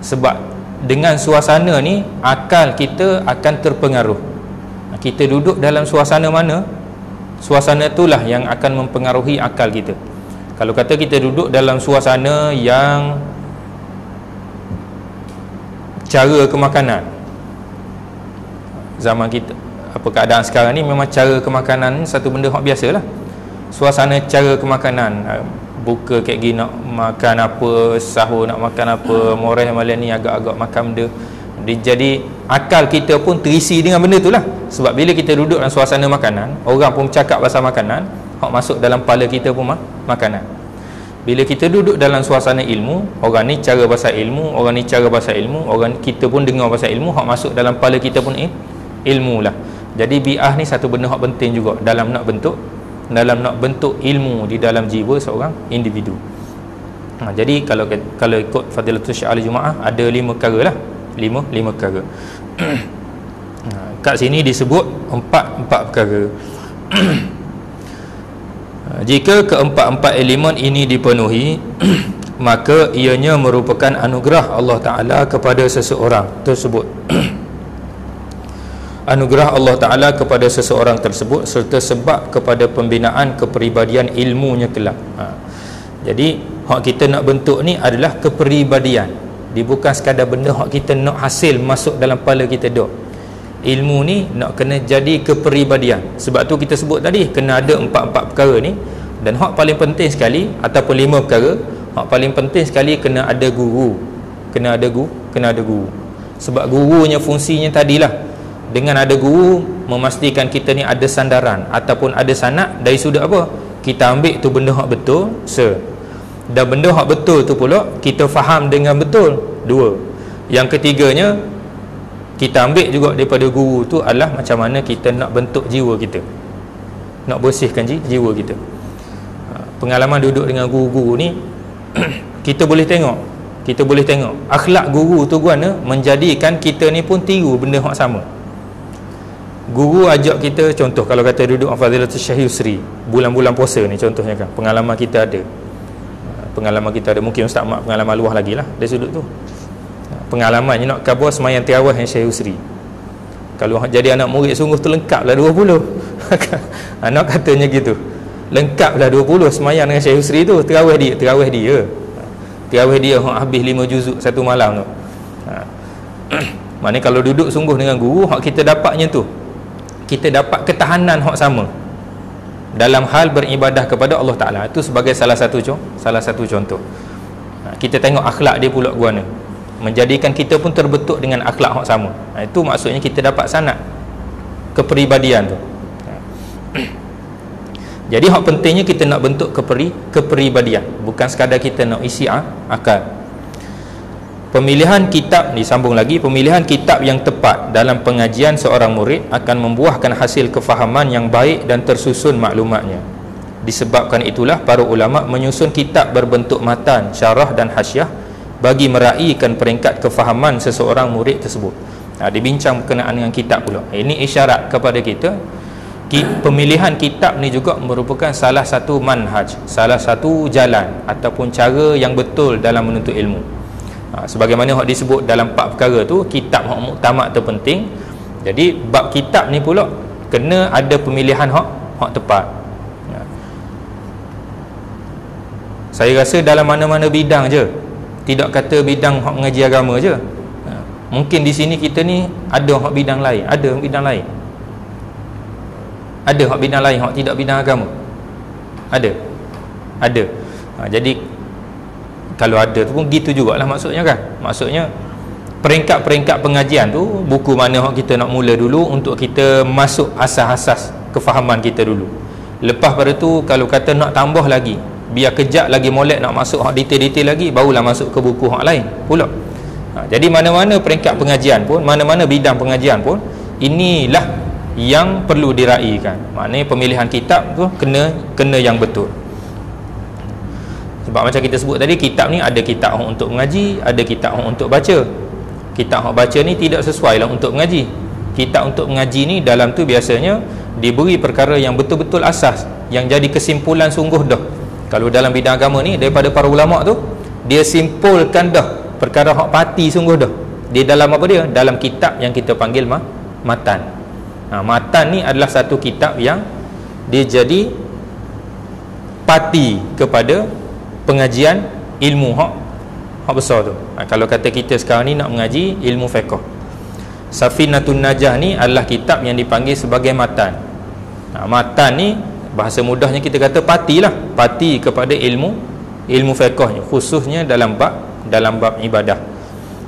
Speaker 1: Sebab dengan suasana ni akal kita akan terpengaruh. Kita duduk dalam suasana mana, suasana itulah yang akan mempengaruhi akal kita. Kalau kata kita duduk dalam suasana yang cara kemakanan, zaman kita, apa keadaan sekarang ni, memang cara kemakanan ni satu benda hak biasa lah. Suasana cara kemakanan, buka kayak gini nak makan apa, sahur nak makan apa, moreh malam ni agak-agak makan benda. Jadi akal kita pun terisi dengan benda tu lah. Sebab bila kita duduk dalam suasana makanan, orang pun cakap pasal makanan, hak masuk dalam kepala kita pun makanan. Bila kita duduk dalam suasana ilmu, orang ni cara pasal ilmu, orang ni cara pasal ilmu, orang kita pun dengar pasal ilmu, hak masuk dalam kepala kita pun ilmu lah. Jadi bi'ah ni satu benda hak penting juga dalam nak bentuk ilmu di dalam jiwa seorang individu. Jadi kalau ikut Fadilatul Syekh Ahli Jumaah ada 5 perkara lah, 5 perkara. Kat sini disebut 4 perkara. Jika keempat-empat elemen ini dipenuhi, maka ianya merupakan anugerah Allah Ta'ala kepada seseorang tersebut. Anugerah Allah Ta'ala kepada seseorang tersebut serta sebab kepada pembinaan kepribadian ilmunya kelak. Jadi hak kita nak bentuk ni adalah kepribadian. Dia bukan sekadar benda hak kita nak hasil masuk dalam kepala kita dah. Ilmu ni nak kena jadi kepribadian. Sebab tu kita sebut tadi kena ada 4 perkara ni. Dan hak paling penting sekali ataupun 5 perkara, hak paling penting sekali kena ada guru. Kena ada guru. Sebab gurunya fungsinya tadilah, dengan ada guru memastikan kita ni ada sandaran ataupun ada sanad dari sudut apa? Kita ambil tu benda hak betul, dan benda hak betul tu pula kita faham dengan betul, 2. Yang ketiganya, kita ambil juga daripada guru tu adalah macam mana kita nak bentuk jiwa kita, nak bersihkan jiwa kita. Pengalaman duduk dengan guru-guru ni kita boleh tengok akhlak guru tu guna menjadikan kita ni pun tiru benda hak sama. Guru ajak kita, contoh kalau kata duduk Fadilatul Syekh Yusri bulan-bulan puasa ni contohnya kan, pengalaman kita ada, mungkin Ustaz Mak pengalaman luah lagi lah dari sudut tu. Pengalamannya nak khabar semayang tarawih yang Syekh Yusri, kalau jadi anak murid sungguh tu lengkaplah 20. Anak katanya gitu, lengkaplah 20 semayang dengan Syekh Yusri tu. Tarawih dia habis 5 juzuk satu malam tu. Maknanya kalau duduk sungguh dengan guru, hak kita dapatnya tu, kita dapat ketahanan hak sama dalam hal beribadah kepada Allah Ta'ala. Itu sebagai salah satu contoh. Kita tengok akhlak dia pula guna menjadikan kita pun terbentuk dengan akhlak hak sama. Itu maksudnya kita dapat sanad kepribadian tu. Jadi hak pentingnya kita nak bentuk kepribadian, bukan sekadar kita nak isi akal. Pemilihan kitab, disambung lagi, pemilihan kitab yang tepat dalam pengajian seorang murid akan membuahkan hasil kefahaman yang baik dan tersusun maklumatnya. Disebabkan itulah para ulama menyusun kitab berbentuk matan, syarah dan hasyiah bagi meraihkan peringkat kefahaman seseorang murid tersebut. Dibincang berkenaan dengan kitab pula. Ini isyarat kepada kita, pemilihan kitab ni juga merupakan salah satu manhaj, salah satu jalan ataupun cara yang betul dalam menuntut ilmu. Sebagaimana hak disebut dalam 4 perkara tu, kitab hak muktamad tu penting. Jadi bab kitab ni pula kena ada pemilihan hak tepat. Saya rasa dalam mana-mana bidang je, tidak kata bidang hak mengaji agama je. Mungkin di sini kita ni ada hak bidang lain, ada hak bidang lain hak tidak bidang agama. Ada. Jadi kalau ada tu pun gitu jugalah maksudnya kan. Maksudnya peringkat-peringkat pengajian tu, buku mana hak kita nak mula dulu untuk kita masuk asas-asas kefahaman kita dulu. Lepas pada tu kalau kata nak tambah lagi, biar kejap lagi molek nak masuk hak detail-detail lagi, barulah masuk ke buku hak lain pula. Jadi mana-mana peringkat pengajian pun, mana-mana bidang pengajian pun, inilah yang perlu diraikan. Maknanya pemilihan kitab tu kena yang betul. Sebab macam kita sebut tadi, kitab ni ada kitab untuk mengaji, ada kitab untuk baca. Kitab hak baca ni tidak sesuai lah untuk mengaji. Kitab untuk mengaji ni dalam tu biasanya diberi perkara yang betul-betul asas, yang jadi kesimpulan sungguh dah. Kalau dalam bidang agama ni, daripada para ulama tu, dia simpulkan dah perkara hak pati sungguh dah. Di dalam apa dia? Dalam kitab yang kita panggil matan. Matan ni adalah satu kitab yang dia jadi pati kepada pengajian ilmu hak besar tu. Kalau kata kita sekarang ni nak mengaji ilmu fiqh, Safinatun Najah ni adalah kitab yang dipanggil sebagai matan. Matan ni bahasa mudahnya kita kata pati lah, pati kepada ilmu fiqh, khususnya dalam bab ibadah.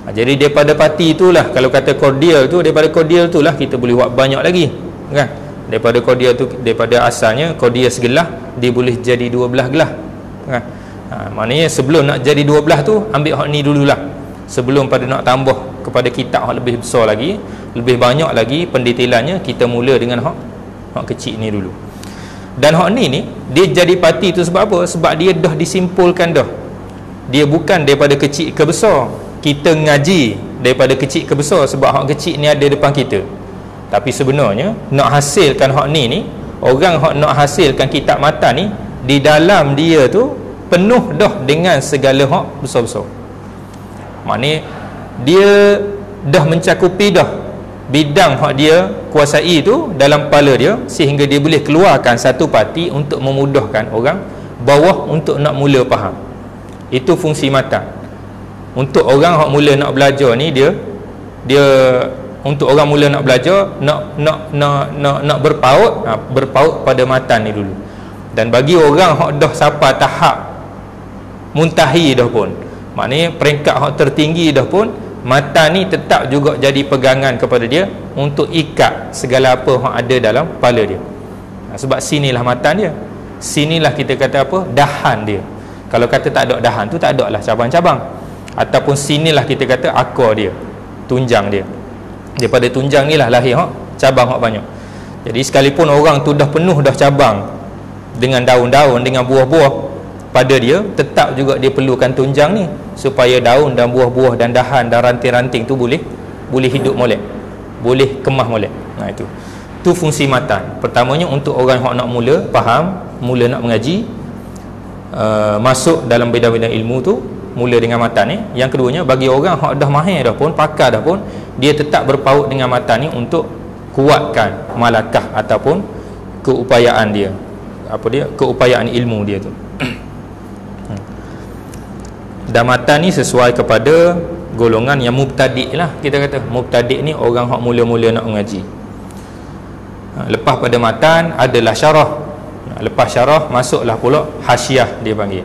Speaker 1: Jadi daripada pati itulah, kalau kata cordial tu, daripada cordial itulah kita boleh buat banyak lagi, kan? Daripada cordial tu, daripada asalnya cordial segelah, dia boleh jadi 12 gelah, kan? Maknanya sebelum nak jadi 12 tu, ambil hak ni dululah, sebelum pada nak tambah kepada kitab hak lebih besar lagi, lebih banyak lagi pendetailannya, kita mula dengan hak kecil ni dulu. Dan hak ni dia jadi pati tu sebab apa? Sebab dia dah disimpulkan dah. Dia bukan daripada kecil ke besar. Kita ngaji daripada kecil ke besar sebab hak kecil ni ada depan kita. Tapi sebenarnya nak hasilkan hak ni, orang hak nak hasilkan kitab matan ni, di dalam dia tu penuh dah dengan segala hak besar-besar. Maknanya dia dah mencakupi dah bidang hak dia kuasai tu dalam kepala dia, sehingga dia boleh keluarkan satu pati untuk memudahkan orang bawah untuk nak mula faham. Itu fungsi matan. Untuk orang hak mula nak belajar ni, dia untuk orang mula nak belajar, nak berpaut pada matan ni dulu. Dan bagi orang hak dah sampai tahap muntahi dah pun, maknanya peringkat hak tertinggi dah pun, matan ni tetap juga jadi pegangan kepada dia untuk ikat segala apa yang ada dalam kepala dia. Sebab sinilah matan dia, sinilah kita kata apa, dahan dia. Kalau kata tak ada dahan tu, tak ada lah cabang-cabang. Ataupun sinilah kita kata akar dia, tunjang dia. Daripada tunjang ni lah lahir cabang hak banyak. Jadi sekalipun orang tu dah penuh dah cabang dengan daun-daun, dengan buah-buah pada dia, tetap juga dia perlukan tunjang ni supaya daun dan buah-buah dan dahan dan ranting-ranting tu boleh hidup molek, boleh kemah molek. Itu fungsi matan. Pertamanya untuk orang yang nak mula faham, mula nak mengaji, masuk dalam bidang-bidang ilmu tu, mula dengan matan ni. Yang keduanya, bagi orang yang dah mahir dah pun, pakar dah pun, dia tetap berpaut dengan matan ni untuk kuatkan malakah ataupun keupayaan dia, keupayaan ilmu dia tu. Dan matan ni sesuai kepada golongan yang mubtadi' lah, kita kata. Mubtadi' ni orang yang mula-mula nak mengaji. Lepas pada matan adalah syarah. Lepas syarah masuklah pula hasyiah, dia panggil.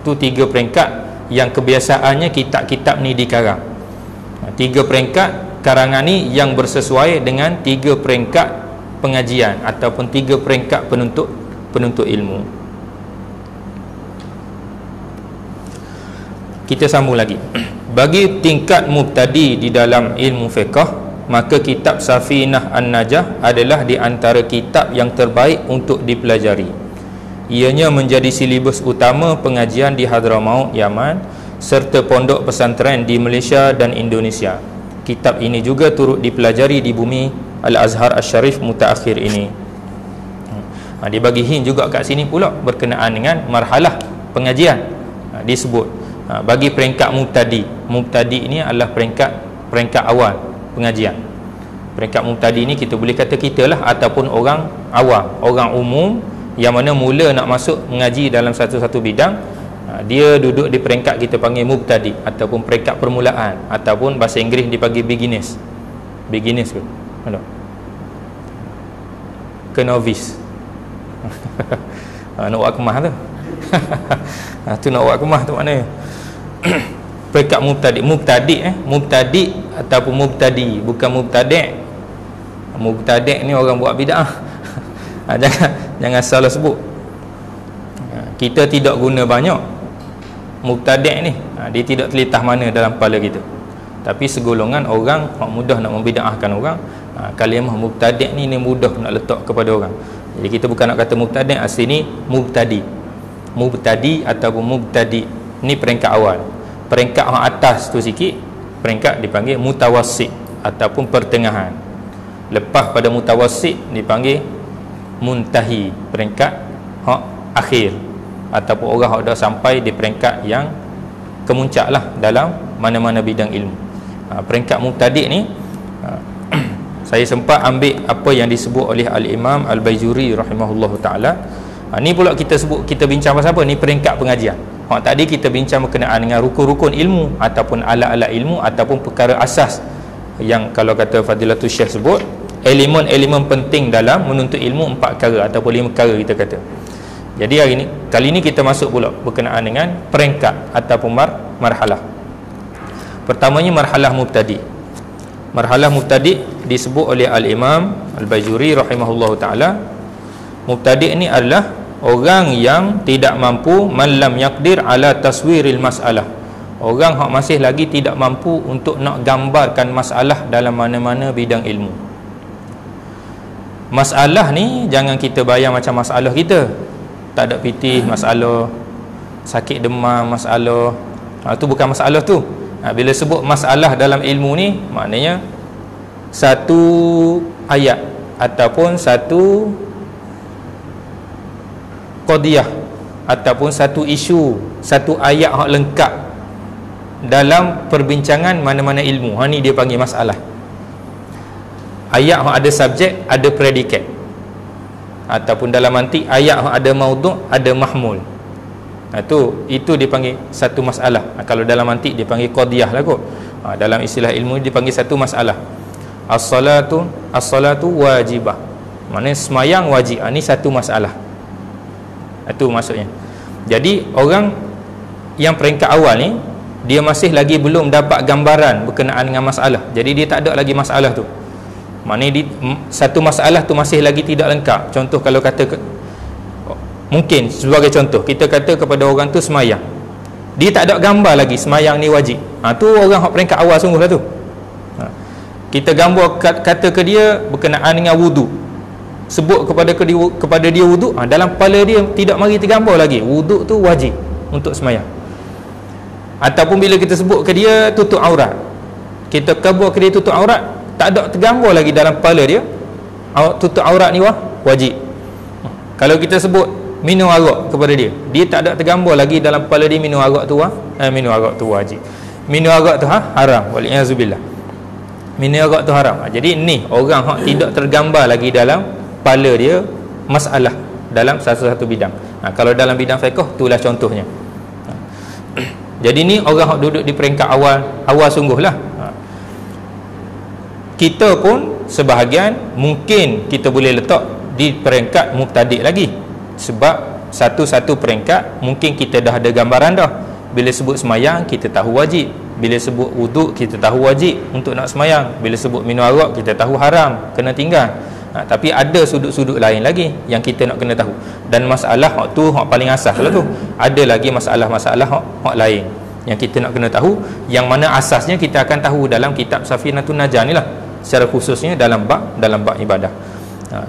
Speaker 1: Tu 3 peringkat yang kebiasaannya kitab-kitab ni dikarang. 3 peringkat karangan ni yang bersesuai dengan 3 peringkat pengajian ataupun 3 peringkat penuntut ilmu. Kita sambung lagi. Bagi tingkat mubtadi di dalam ilmu fiqh, maka kitab Safinah An-Najah adalah di antara kitab yang terbaik untuk dipelajari. Ianya menjadi silibus utama pengajian di Hadramaut, Yaman, serta pondok pesantren di Malaysia dan Indonesia. Kitab ini juga turut dipelajari di bumi Al-Azhar Asy-Syarif mutaakhir ini. Dia bagi hint juga kat sini pula berkenaan dengan marhalah pengajian. Disebut bagi peringkat mubtadi. Mubtadi ini adalah peringkat awal pengajian. Peringkat mubtadi ni kita boleh kata kita lah, ataupun orang awam, orang umum yang mana mula nak masuk mengaji dalam satu-satu bidang. Dia duduk di peringkat kita panggil mubtadi ataupun peringkat permulaan, ataupun bahasa Inggeris dipanggil beginners. Beginners ke? Mana? Ke novice. Nak buat kemah tu. Tu nak buat kemah tu maknanya. Peringkat mubtadi ataupun mubtadi, bukan mubtadi'. Mubtadi' ni orang buat bid'ah. Jangan salah sebut. kita tidak guna banyak mubtadi' ni. Dia tidak terletak mana dalam kepala kita. Tapi segolongan orang mudah nak membid'ahkan orang. Kalimah mubtadi' ni mudah nak letak kepada orang. Jadi kita bukan nak kata mubtadi', asli ni mubtadi ataupun mubtadi' ni peringkat awal. Peringkat atas tu sikit, peringkat dipanggil mutawassit ataupun pertengahan. Lepas pada mutawassit dipanggil muntahi, peringkat akhir, ataupun orang yang dah sampai di peringkat yang kemuncak lah dalam mana-mana bidang ilmu. Peringkat mubtadi' ni saya sempat ambil apa yang disebut oleh Al-Imam Al-Baijuri rahimahullahu ta'ala. Ni pula kita sebut, kita bincang pasal apa? Ni peringkat pengajian. Tadi kita bincang berkenaan dengan rukun-rukun ilmu ataupun alat-alat ilmu ataupun perkara asas yang kalau kata Fadilatul Syekh sebut elemen-elemen penting dalam menuntut ilmu 4 perkara ataupun 5 perkara kita kata. Jadi hari ni, kali ni kita masuk pula berkenaan dengan peringkat ataupun marhalah. Pertamanya marhalah mubtadi'. Marhalah mubtadi' disebut oleh Al-Imam Al-Baijuri rahimahullahu ta'ala. Mubtadi' ni adalah orang yang tidak mampu, man lam yaqdir ala taswiril masalah. Orang yang masih lagi tidak mampu untuk nak gambarkan masalah dalam mana-mana bidang ilmu. Masalah ni jangan kita bayang macam masalah kita. Tak ada pitih masalah, sakit demam masalah. Itu bukan masalah tu. Bila sebut masalah dalam ilmu ni, maknanya satu ayat ataupun satu qadiyah ataupun satu isu, satu ayat yang lengkap dalam perbincangan mana-mana ilmu. Ni dia panggil masalah. Ayat yang ada subjek, ada predikat, ataupun dalam mantik ayat yang ada maudhu', ada mahmul. Itu dipanggil satu masalah. Kalau dalam mantik dia panggil qadiyah lah kot. Dalam istilah ilmu dia panggil satu masalah. As-salatu wajibah, maknanya semayang wajib. Ini satu masalah. Itu maksudnya. Jadi orang yang peringkat awal ni, dia masih lagi belum dapat gambaran berkenaan dengan masalah. Jadi dia tak ada lagi masalah tu. Maknanya satu masalah tu masih lagi tidak lengkap. Contoh kalau kata mungkin sebagai contoh, kita kata kepada orang tu semayang, dia tak ada gambar lagi semayang ni wajib. Tu orang peringkat awal sungguh lah tu. Kita gambar kata ke dia berkenaan dengan wudu, sebut kepada dia wudu, dalam kepala dia tidak mari tergambar lagi wudu tu wajib untuk semayang. Ataupun bila kita sebut ke dia tutup aurat, kita gambar ke dia tutup aurat, tak ada tergambar lagi dalam kepala dia tutup aurat ni wajib. Kalau kita sebut minum arak kepada dia, dia tak ada tergambar lagi dalam kepala dia minum arak tu minum arak tu wajib, minum arak tu haram, waliyazubillah, minum arak tu haram. Jadi ni orang yang tidak tergambar lagi dalam kepala dia masalah dalam satu-satu bidang. Kalau dalam bidang fiqh, itulah contohnya. Jadi ni orang yang duduk di peringkat awal sungguhlah. Kita pun sebahagian mungkin kita boleh letak di peringkat mubtadi' lagi, sebab satu-satu peringkat mungkin kita dah ada gambaran dah. Bila sebut semayang, kita tahu wajib. Bila sebut wuduk, kita tahu wajib untuk nak semayang. Bila sebut minum arak, kita tahu haram, kena tinggal. Tapi ada sudut-sudut lain lagi yang kita nak kena tahu. Dan masalah tu paling asas lah tu. Ada lagi masalah-masalah lain yang kita nak kena tahu, yang mana asasnya kita akan tahu dalam kitab Safinatun Najah ni lah, secara khususnya dalam bab ibadah.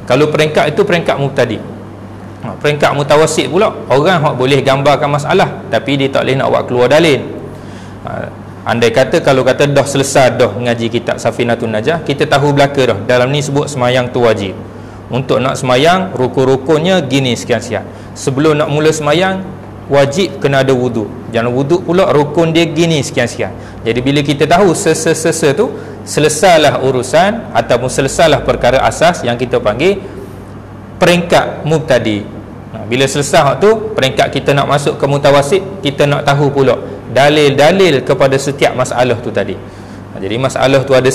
Speaker 1: Kalau peringkat itu peringkat mubtadi'. Peringkat mutawassit pula, orang yang boleh gambarkan masalah tapi dia tak boleh nak buat keluar dalil. Andai kata kalau kata dah selesai dah mengaji kitab Safinatun Najah, kita tahu belaka dah dalam ni sebut semayang tu wajib. Untuk nak semayang, rukun-rukunnya gini sekian-sekian. Sebelum nak mula semayang, wajib kena ada wuduk. Jangan wuduk pula rukun dia gini sekian-sekian. Jadi bila kita tahu sesa-sesa tu, selesailah urusan ataupun selesailah perkara asas yang kita panggil peringkat mubtadi'. Bila selesai tu, peringkat kita nak masuk ke mutawassit, kita nak tahu pula dalil-dalil kepada setiap masalah tu tadi. Jadi masalah tu ada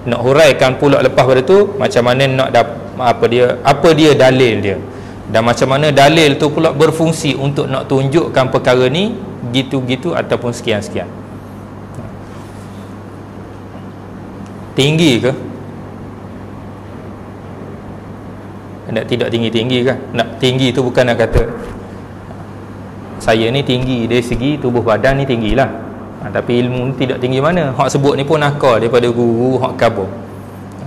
Speaker 1: nak huraikan pula lepas pada tu macam mana nak apa dia dalil dia, dan macam mana dalil tu pula berfungsi untuk nak tunjukkan perkara ni gitu-gitu ataupun sekian-sekian. Tinggi ke? Tidak tinggi-tinggi kan? Nak tinggi tu bukan nak kata saya ni tinggi dari segi tubuh badan ni tinggilah, tapi ilmu ni tidak tinggi mana. Hak sebut ni pun nakal daripada guru hak kabur,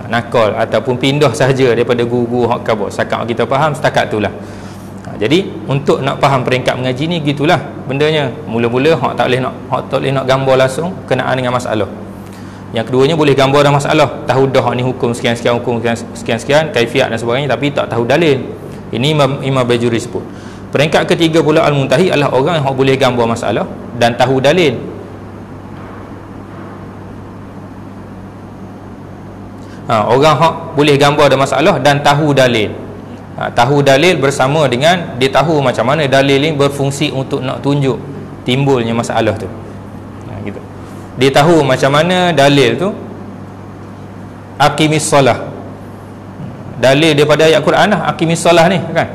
Speaker 1: nakal ataupun pindah sahaja daripada guru hak kabur. Setakat kita faham setakat itulah. Jadi untuk nak faham peringkat mengaji ni gitulah bendanya. Mula-mula hak tak boleh nak gambar langsung kenaan dengan masalah. Yang keduanya boleh gambar dah masalah, tahu dah ni hukum sekian-sekian, hukum sekian-sekian, kaifiat dan sebagainya, tapi tak tahu dalil. Ini Imam Bajuri sebut. Peringkat ketiga pula al-muntahi adalah orang yang boleh gambar masalah dan tahu dalil. Orang hak boleh gambar ada masalah dan tahu dalil. Tahu dalil bersama dengan dia tahu macam mana dalil ni berfungsi untuk nak tunjuk timbulnya masalah tu. Gitu. Dia tahu macam mana dalil tu aqimis solah, dalil daripada ayat Quran lah, aqimis solah ni kan.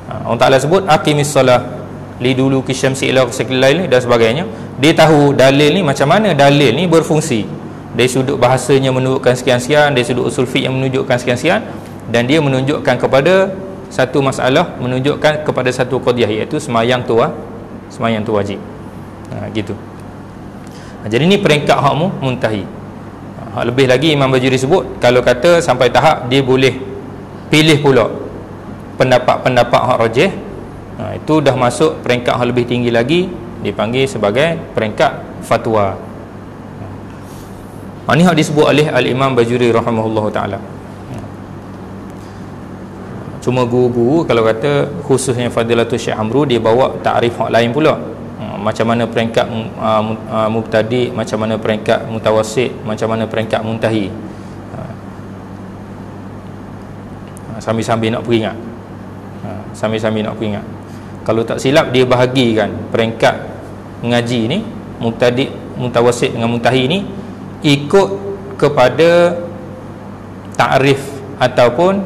Speaker 1: Allah Ta'ala sebut aqimis solah lidulu kisyamsi ila ghasaqil dan sebagainya. Dia tahu dalil ni macam mana dalil ni berfungsi dari sudut bahasanya menunjukkan sekian-sekian, dari sudut usul fiqh yang menunjukkan sekian-sekian, dan dia menunjukkan kepada satu masalah, menunjukkan kepada satu qadiyah, iaitu semayang tu wajib. Gitu. Jadi ni peringkat hakmu muntahi. Lebih lagi Imam Bajuri sebut, kalau kata sampai tahap dia boleh pilih pula pendapat-pendapat hak rajih, itu dah masuk peringkat hak lebih tinggi lagi, dipanggil sebagai peringkat fatwa. Ini hak disebut oleh Al-Imam Bajuri rahimahullahu ta'ala. Cuma guru-guru kalau kata khususnya Fadilatul Syekh Amru, dia bawa takrif hak lain pula. Macam mana peringkat mubtadi, macam mana peringkat mutawassit, macam mana peringkat muntahi. Sambil-sambil nak peringat. Sambil-sambil nak peringat. Kalau tak silap dia bahagikan peringkat mengaji ni, mubtadi, mutawassit dengan muntahi ni ikut kepada takrif ataupun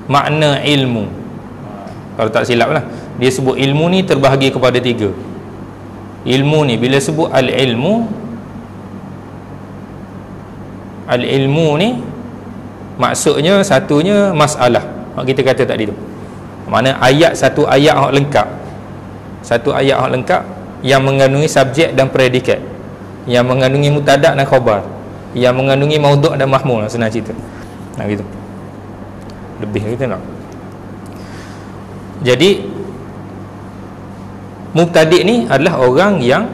Speaker 1: makna ilmu. Kalau tak silap lah, dia sebut ilmu ni terbahagi kepada tiga. Ilmu ni bila sebut al-ilmu ni maksudnya satunya masalah, kita kata tadi tu, mana ayat, satu ayat hak lengkap, satu ayat hak lengkap yang mengandungi subjek dan predikat, yang mengandungi mubtada' dan khabar, yang mengandungi maudhu' dan mahmul, senang cerita. Gitu. Lebih kita nak. Jadi mubtadi' ni adalah orang yang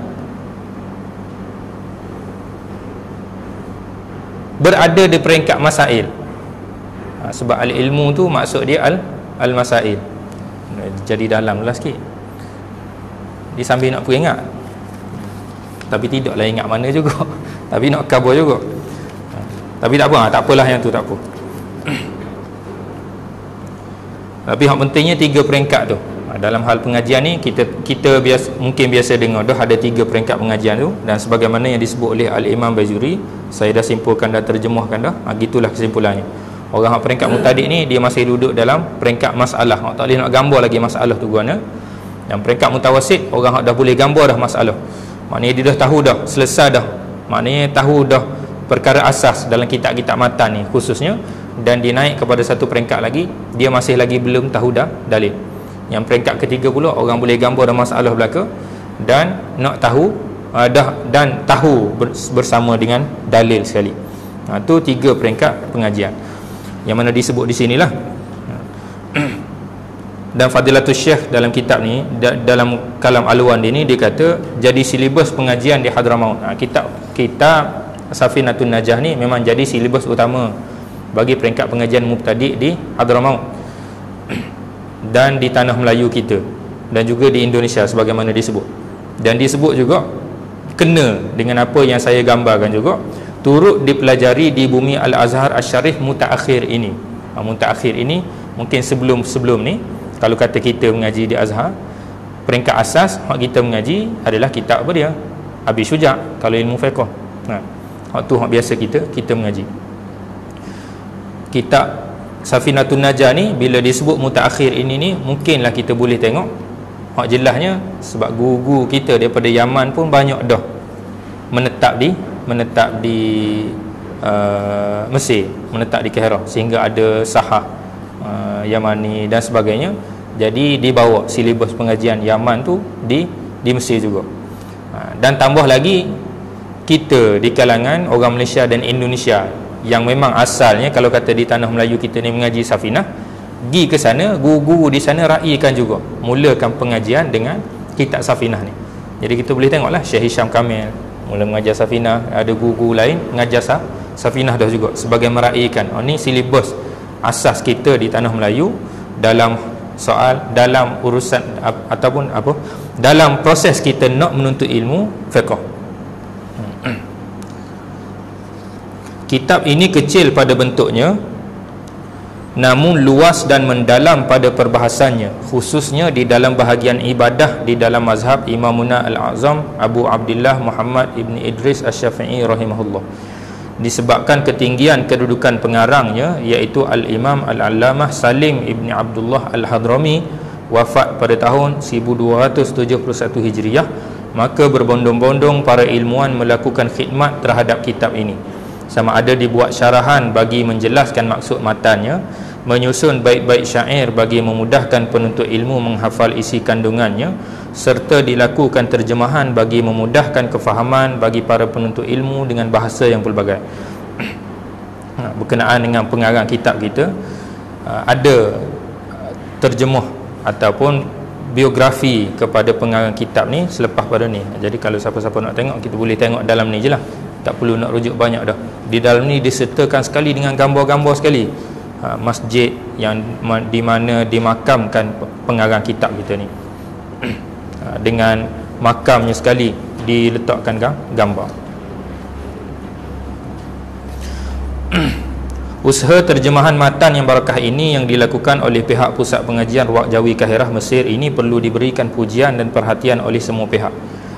Speaker 1: berada di peringkat masail. Sebab al-ilmu tu maksud dia al-masail. Jadi dalam lah sikit. Dia sambil nak peringat, tapi tidaklah ingat mana juga. Tapi nak cover juga. Tapi tak apa, tak apalah yang tu, tak apa. Tapi yang pentingnya tiga peringkat tu. Dalam hal pengajian ni kita mungkin biasa dengar dah ada tiga peringkat pengajian tu, dan sebagaimana yang disebut oleh Al-Imam Bajuri, saya dah simpulkan dan terjemahkan dah. Gitulah kesimpulannya. Orang hak peringkat mubtadi' ni dia masih duduk dalam peringkat masalah. Tak boleh nak gambar lagi masalah tu guna. Yang peringkat mutawassit, orang hak dah boleh gambar dah masalah. Maknanya dia dah tahu dah, selesai dah. Maknanya tahu dah perkara asas dalam kitab-kitab matan ni khususnya, dan dia naik kepada satu peringkat lagi, dia masih lagi belum tahu dah dalil. Yang peringkat ketiga pula, orang boleh gambar dah masalah belaka dan nak tahu dan tahu bersama dengan dalil sekali. Itu tiga peringkat pengajian yang mana disebut di sinilah. Dan Fadilatul Syekh dalam kitab ni, dalam kalam Alwan ni, dia kata jadi silibus pengajian di Hadramaut. Kitab Safinatun Najah ni memang jadi silibus utama bagi peringkat pengajian mubtadi' di Hadramaut dan di tanah Melayu kita, dan juga di Indonesia sebagaimana disebut. Dan disebut juga kena dengan apa yang saya gambarkan juga, turut dipelajari di bumi Al-Azhar Asy-Syarif mutaakhir ini. Mutaakhir ini mungkin sebelum ni, kalau kata kita mengaji di Azhar, peringkat asas hak kita mengaji adalah kitab apa dia? Abi Syuja' kalau ilmu fiqh. Hak tu hak biasa kita mengaji. Kitab Safinatun Najah ni bila disebut mutaakhir ini ni, mungkinlah kita boleh tengok hak jelasnya, sebab guru-guru kita daripada Yaman pun banyak dah menetap di Mesir, menetap di Kairah, sehingga ada sahah Yamani dan sebagainya. Jadi dibawa silibus pengajian Yaman tu di Mesir juga. Dan tambah lagi, kita di kalangan orang Malaysia dan Indonesia yang memang asalnya kalau kata di tanah Melayu kita ni mengaji Safinah, pergi ke sana, guru-guru di sana raikan juga, mulakan pengajian dengan kitab Safinah ni. Jadi kita boleh tengoklah Syekh Hisham Kamil mula mengajar Safinah, ada guru-guru lain mengajar Safinah dah juga sebagai meraikan. Ni silibus asas kita di tanah Melayu dalam soal, dalam urusan ataupun apa, dalam proses kita nak menuntut ilmu fiqh. Kitab ini kecil pada bentuknya, namun luas dan mendalam pada perbahasannya, khususnya di dalam bahagian ibadah di dalam mazhab Imamuna Al-Azam Abu Abdullah Muhammad Ibn Idris Asy-Syafi'i rahimahullah. Disebabkan ketinggian kedudukan pengarangnya, iaitu Al-Imam Al-Allamah Salim Ibn Abdullah Al-Hadrami, wafat pada tahun 1271 Hijriah, maka berbondong-bondong para ilmuwan melakukan khidmat terhadap kitab ini, sama ada dibuat syarahan bagi menjelaskan maksud matannya, menyusun bait-bait syair bagi memudahkan penuntut ilmu menghafal isi kandungannya, serta dilakukan terjemahan bagi memudahkan kefahaman bagi para penuntut ilmu dengan bahasa yang pelbagai. Berkenaan dengan pengarang kitab kita, ada terjemah ataupun biografi kepada pengarang kitab ni selepas pada ni. Jadi kalau siapa-siapa nak tengok, kita boleh tengok dalam ni je lah, tak perlu nak rujuk banyak dah. Di dalam ni disertakan sekali dengan gambar-gambar sekali masjid yang di mana dimakamkan pengarang kitab kita ni. Dengan makamnya sekali diletakkan gambar. Usaha terjemahan matan yang barakah ini yang dilakukan oleh pihak Pusat Pengajian Ruwaq Jawi Kahirah Mesir ini perlu diberikan pujian dan perhatian oleh semua pihak.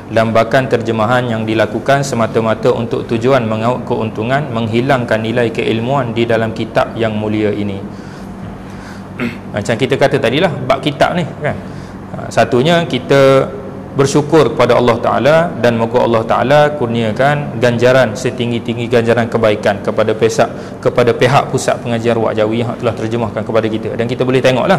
Speaker 1: Lambakan terjemahan yang dilakukan semata-mata untuk tujuan mengaut keuntungan, menghilangkan nilai keilmuan di dalam kitab yang mulia ini. Macam kita kata tadilah, bab kitab ni kan, satunya kita bersyukur kepada Allah Ta'ala, dan moga Allah Ta'ala kurniakan ganjaran setinggi-tinggi ganjaran kebaikan kepada pihak Pusat Pengajian Ruwaq Jawi yang telah terjemahkan kepada kita. Dan kita boleh tengoklah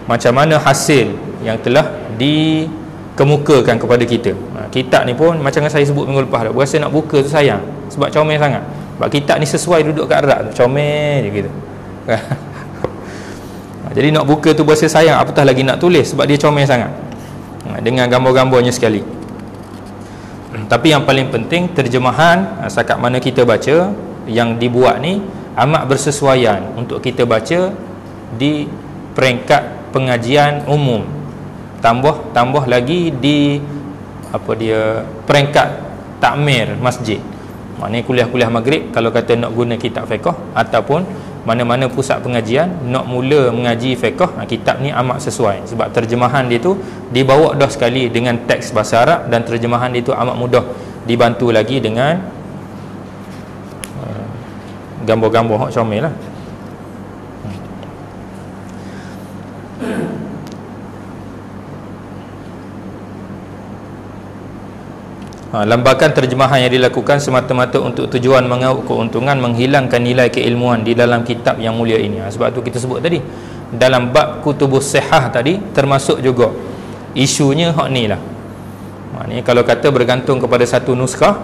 Speaker 1: macam mana hasil yang telah dikemukakan kepada kita. Kitab ni pun macam yang saya sebut minggu lepas dah, berasa nak buka tu sayang sebab comel sangat. Sebab kitab ni sesuai duduk kat erat tu, comel je gitu. Jadi nak buka tu berasa sayang, apatah lagi nak tulis sebab dia comel sangat dengan gambar-gambarnya sekali. Tapi yang paling penting, terjemahan setakat mana kita baca yang dibuat ni amat bersesuaian untuk kita baca di peringkat pengajian umum, tambah lagi di peringkat takmir masjid. Maknanya kuliah-kuliah maghrib, kalau kata nak guna kitab fiqh ataupun mana-mana pusat pengajian nak mula mengaji fiqh, kitab ni amat sesuai sebab terjemahan dia tu dibawa dah sekali dengan teks bahasa Arab, dan terjemahan dia tu amat mudah, dibantu lagi dengan gambar-gambar hak comel lah. Lambakan terjemahan yang dilakukan semata-mata untuk tujuan mengaut keuntungan, menghilangkan nilai keilmuan di dalam kitab yang mulia ini. Sebab tu kita sebut tadi dalam bab kutubus sihah tadi termasuk juga isunya hak ni lah. Maknanya kalau kata bergantung kepada satu nuskah,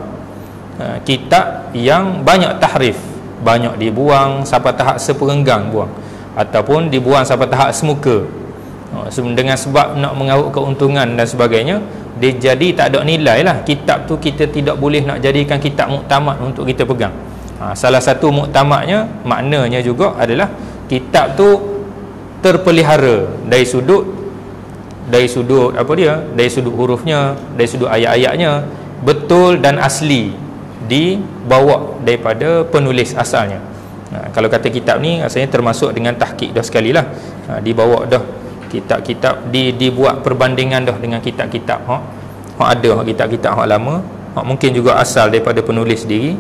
Speaker 1: kitab yang banyak tahrif, banyak dibuang sampai tahap seperenggang buang, ataupun dibuang sampai tahap semuka, dengan sebab nak mengaut keuntungan dan sebagainya, dia jadi tak ada nilai lah. Kitab tu kita tidak boleh nak jadikan kitab muktamad untuk kita pegang. Salah satu muktamadnya, maknanya juga adalah kitab tu terpelihara dari sudut apa dia, dari sudut hurufnya, dari sudut ayat-ayatnya betul dan asli, dibawa daripada penulis asalnya. Kalau kata kitab ni asalnya termasuk dengan tahqiq dah sekali lah, dibawa dah kitab-kitab, dibuat perbandingan dah dengan kitab-kitab hak ada, hak kitab-kitab hak lama, hak mungkin juga asal daripada penulis sendiri,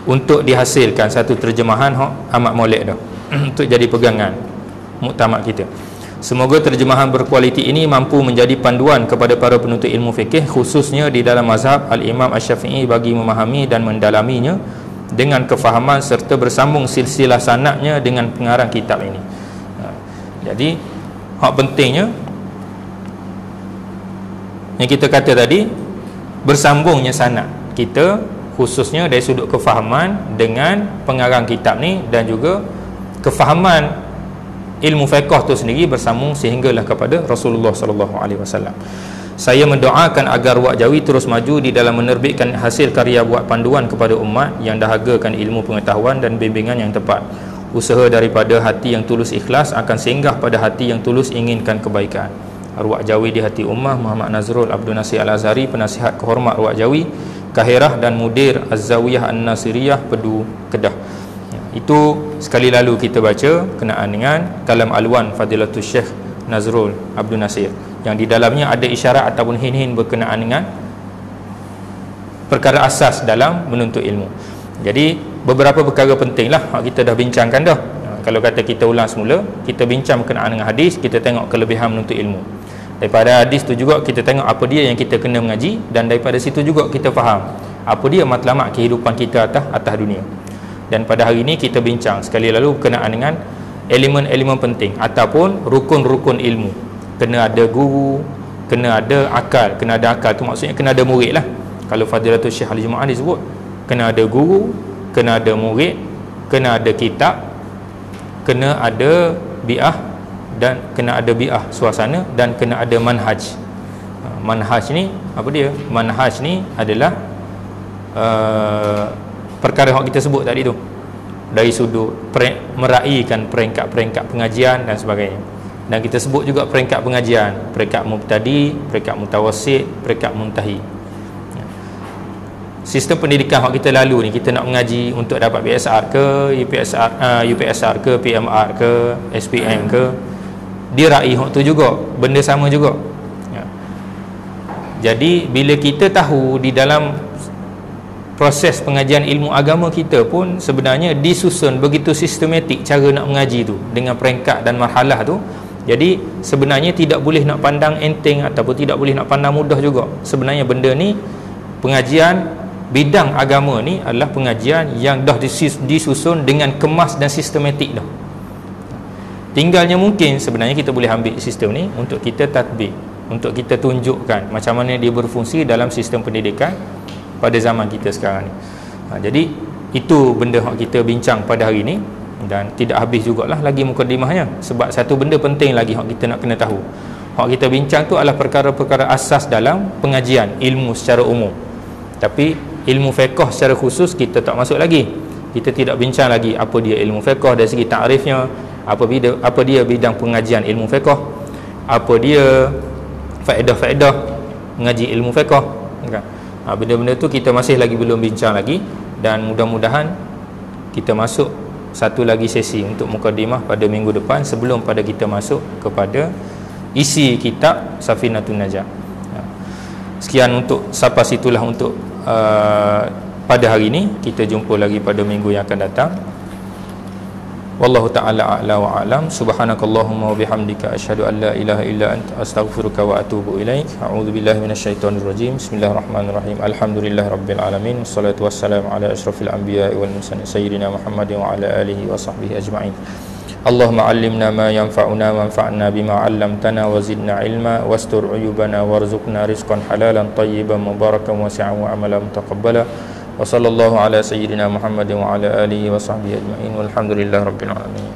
Speaker 1: untuk dihasilkan satu terjemahan hak amat molek dah untuk jadi pegangan muktamad kita. Semoga terjemahan berkualiti ini mampu menjadi panduan kepada para penuntut ilmu fikih, khususnya di dalam mazhab Al-Imam Asy-Syafi'i, bagi memahami dan mendalaminya dengan kefahaman serta bersambung silsilah sanadnya dengan pengarang kitab ini. Jadi hak pentingnya yang kita kata tadi, bersambungnya sanad kita, khususnya dari sudut kefahaman dengan pengarang kitab ni, dan juga kefahaman ilmu fiqh tu sendiri bersambung sehinggalah kepada Rasulullah sallallahu alaihi wasallam. Saya mendoakan agar Wak Jawi terus maju di dalam menerbitkan hasil karya buat panduan kepada umat yang dahagakan ilmu pengetahuan dan bimbingan yang tepat. Usaha daripada hati yang tulus ikhlas akan singgah pada hati yang tulus inginkan kebaikan. Arwah Jawi di hati ummah, Muhammad Nazrul Abdul Nasir Al-Azhari, penasihat kehormat Arwah Jawi, Kahirah dan Mudir Az-Zawiyah An-Nasiriyah, Pedu, Kedah. Itu sekali lalu kita baca kenaan dengan kalam Alwan Fadilatul Syekh Nazrul Abdul Nasir, yang di dalamnya ada isyarat ataupun hin-hin berkenaan dengan perkara asas dalam menuntut ilmu. Jadi beberapa perkara penting lah kita dah bincangkan dah. Kalau kata kita ulang semula, kita bincang berkenaan dengan hadis, kita tengok kelebihan menuntut ilmu. Daripada hadis tu juga kita tengok apa dia yang kita kena mengaji, dan daripada situ juga kita faham apa dia matlamat kehidupan kita atas dunia. Dan pada hari ini kita bincang sekali lalu berkenaan dengan elemen-elemen penting ataupun rukun-rukun ilmu. Kena ada guru, kena ada akal. Kena ada akal tu maksudnya kena ada murid lah. Kalau Fadilatul Syekh Al-Jumaah disebut, kena ada guru, kena ada murid, kena ada kitab, kena ada bi'ah, dan kena ada bi'ah suasana, dan kena ada manhaj. Manhaj ni apa dia? Manhaj ni adalah perkara yang kita sebut tadi tu, dari sudut meraihkan peringkat-peringkat pengajian dan sebagainya. Dan kita sebut juga peringkat pengajian, peringkat mubtadi, peringkat mutawassit, peringkat muntahi. Sistem pendidikan yang kita lalu ni, kita nak mengaji untuk dapat PSR ke, UPSR ke, PMR ke, SPM ke, dia raih waktu juga, benda sama juga. Jadi bila kita tahu di dalam proses pengajian ilmu agama kita pun sebenarnya disusun begitu sistematik cara nak mengaji tu dengan peringkat dan marhalah tu. Jadi sebenarnya tidak boleh nak pandang enteng ataupun tidak boleh nak pandang mudah juga. Sebenarnya benda ni, pengajian bidang agama ni adalah pengajian yang dah disusun dengan kemas dan sistematik dah. Tinggalnya mungkin sebenarnya kita boleh ambil sistem ni untuk kita tatbik, untuk kita tunjukkan macam mana dia berfungsi dalam sistem pendidikan pada zaman kita sekarang ni. Jadi itu benda yang kita bincang pada hari ni, dan tidak habis jugalah lagi mukadimahnya, sebab satu benda penting lagi yang kita nak kena tahu. Yang kita bincang tu adalah perkara-perkara asas dalam pengajian ilmu secara umum. Tapi ilmu fiqh secara khusus kita tak masuk lagi. Kita tidak bincang lagi apa dia ilmu fiqh dari segi takrifnya, apa dia bidang pengajian ilmu fiqh, apa dia faedah-faedah mengaji ilmu fiqh, kan? Benda-benda tu kita masih lagi belum bincang lagi, dan mudah-mudahan kita masuk satu lagi sesi untuk mukadimah pada minggu depan sebelum pada kita masuk kepada isi kitab Safinatun Najah. Sekian untuk sampai situlah untuk pada hari ini. Kita jumpa lagi pada minggu yang akan datang. Wallahu ta'ala a'la wa a'lam. Subhanakallahumma wa bihamdika asyhadu an la ilaha illa anta astaghfiruka wa atubu ilaik. A'udzu billahi minasyaitonir rajim. Bismillahirrahmanirrahim. Alhamdulillahirabbil alamin. Wassalatu wassalamu ala asyrafil anbiya'i wal mursalin sayyidina Muhammadin wa ala alihi wa sahbihi ajma'in. Allahumma 'allimna ma yanfa'una wanfa'na bima 'allamtana wa zidna ilma wastur 'uyubana warzuqna rizqan halalan tayyiban mubarakan wasi'an wa amalan mutaqabbala. Wa sallallahu ala sayyidina Muhammadin wa ala alihi wa sahbihi ajma'in walhamdulillahi rabbil alamin.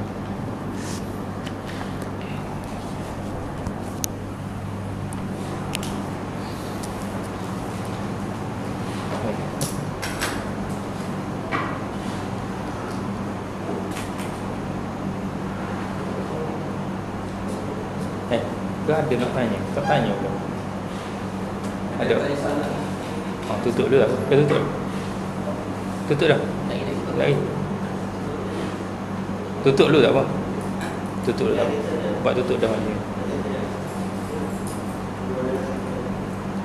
Speaker 1: Ke ada nak tanya? Tak tanya pula. Ada. Tutup dulu lah. Tutup. Tutup dah. Lagi. Tutup dulu tak apa. Tutup dulu tak apa. Buat tutup dah macam ni.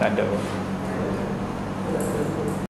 Speaker 1: Tak ada apa.